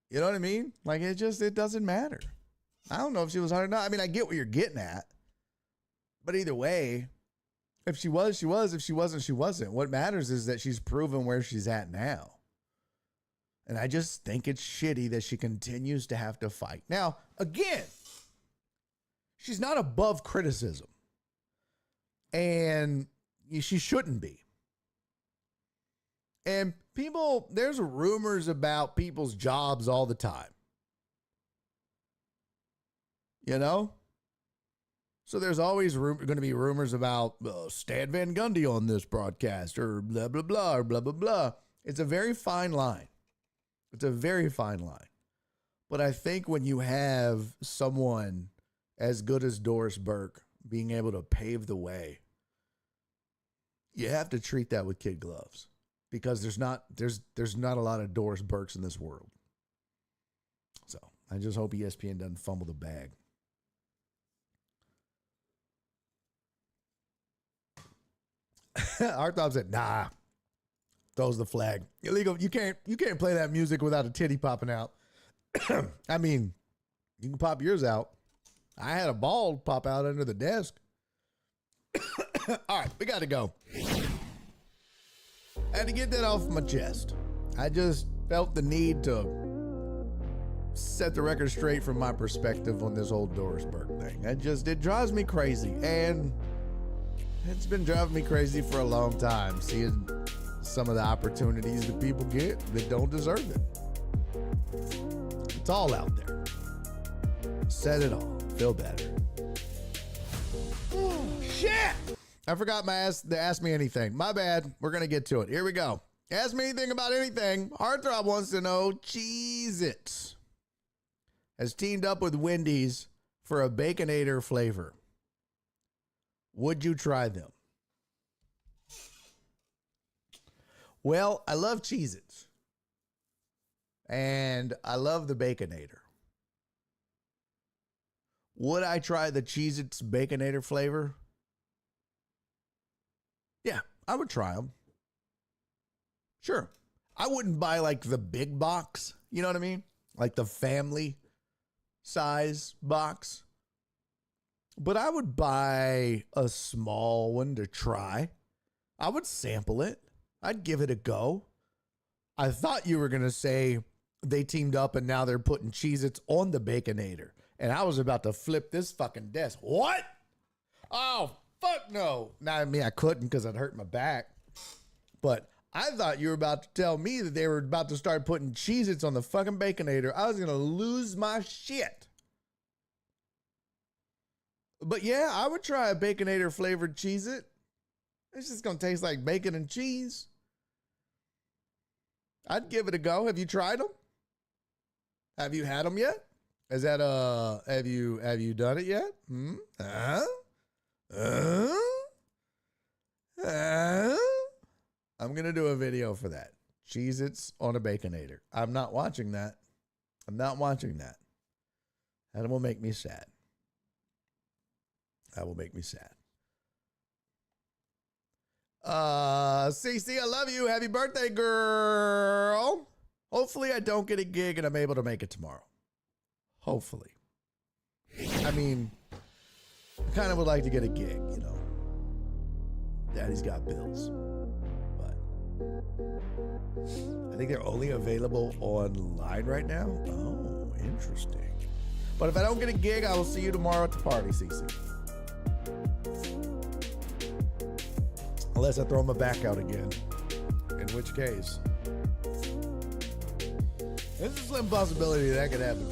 You know what I mean? Like, it doesn't matter. I don't know if she was hot or not. I mean, I get what you're getting at. But either way, if she was, she was. If she wasn't, she wasn't. What matters is that she's proven where she's at now. And I just think it's shitty that she continues to have to fight. Now, again, she's not above criticism. And she shouldn't be. And there's rumors about people's jobs all the time. You know? So there's always going to be rumors about Stan Van Gundy on this broadcast or blah, blah, blah, or blah, blah, blah. It's a very fine line. It's a very fine line. But I think when you have someone as good as Doris Burke being able to pave the way, you have to treat that with kid gloves because there's not a lot of Doris Burkes in this world. So I just hope ESPN doesn't fumble the bag. Arthop said, nah. Throws the flag. Illegal. You can't play that music without a titty popping out. I mean, you can pop yours out. I had a ball pop out under the desk. All right, we got to go. I had to get that off my chest. I just felt the need to set the record straight from my perspective on this whole Doris Burke thing. It drives me crazy. And it's been driving me crazy for a long time, seeing some of the opportunities that people get that don't deserve it. It's all out there. Said it all. Feel better. Oh, shit. I forgot to ask me anything. My bad. We're going to get to it. Here we go. Ask me anything about anything. Heartthrob wants to know, Cheez-Its has teamed up with Wendy's for a Baconator flavor. Would you try them? Well, I love Cheez-Its. And I love the Baconator. Would I try the Cheez-Its Baconator flavor? Yeah, I would try them. Sure. I wouldn't buy like the big box. You know what I mean? Like the family size box. But I would buy a small one to try. I would sample it. I'd give it a go. I thought you were going to say they teamed up and now they're putting Cheez-Its on the Baconator. And I was about to flip this fucking desk. What? Oh, fuck no. Now, I mean, I couldn't because I'd hurt my back. But I thought you were about to tell me that they were about to start putting Cheez-Its on the fucking Baconator. I was going to lose my shit. But yeah, I would try a Baconator flavored Cheez-It. It's just going to taste like bacon and cheese. I'd give it a go. Have you tried them? Have you had them yet? Is that have you done it yet? I'm going to do a video for that. Cheez-Its on a Baconator. I'm not watching that. I'm not watching that. That will make me sad. That will make me sad. CC, I love you. Happy birthday, girl. Hopefully I don't get a gig and I'm able to make it tomorrow. Hopefully. I mean, I kind of would like to get a gig, you know. Daddy's got bills. But I think they're only available online right now. Oh, interesting. But if I don't get a gig, I will see you tomorrow at the party, CC. Unless I throw my back out again. In which case, there's a slim possibility that could happen.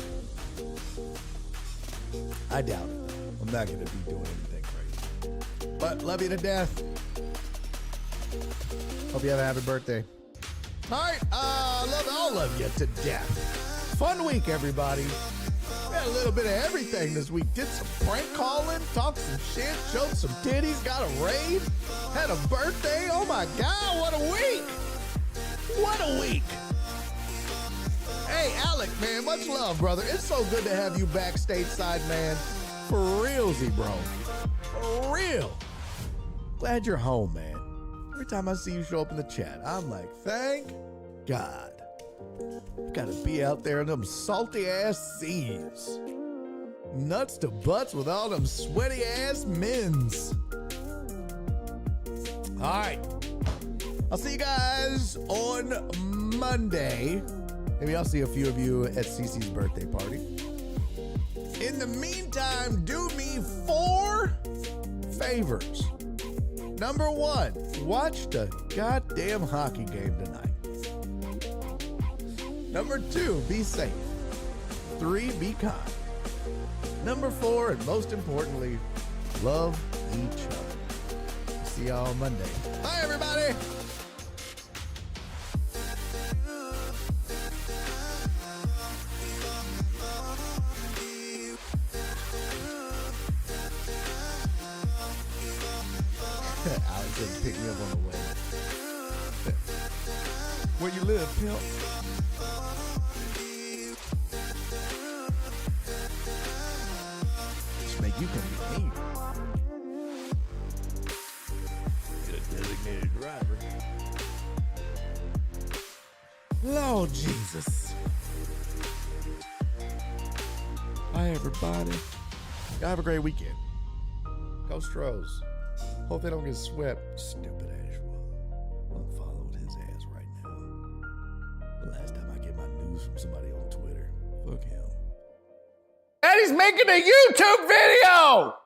I doubt it. I'm not going to be doing anything crazy. But love you to death. Hope you have a happy birthday. All right. Love all of you to death. Fun week, everybody. We had a little bit of everything this week. Did some prank calling, talked some shit, showed some titties, got a raid, had a birthday. Oh my God, what a week. What a week. Hey, Alec, man, much love, brother. It's so good to have you back stateside, man. For realsy, bro. For real. Glad you're home, man. Every time I see you show up in the chat, I'm like, thank God. You gotta be out there in them salty ass seas. Nuts to butts with all them sweaty ass men's. All right. I'll see you guys on Monday. Maybe I'll see a few of you at Cece's birthday party. In the meantime, do me 4 favors. Number 1, watch the goddamn hockey game tonight. Number 2, be safe. 3, be kind. Number 4, and most importantly, love each other. See y'all on Monday. Bye, everybody. Alex didn't pick me up on the way. Where you live, pimp? Just make you come to me. Get a designated driver. Lord Jesus. Bye, everybody. Y'all have a great weekend. Go Stros. Hope they don't get swept. Stupid ass Schwab. I'm following his ass right now. The last time I get my news from somebody on Twitter. Fuck him. Daddy's making a YouTube video!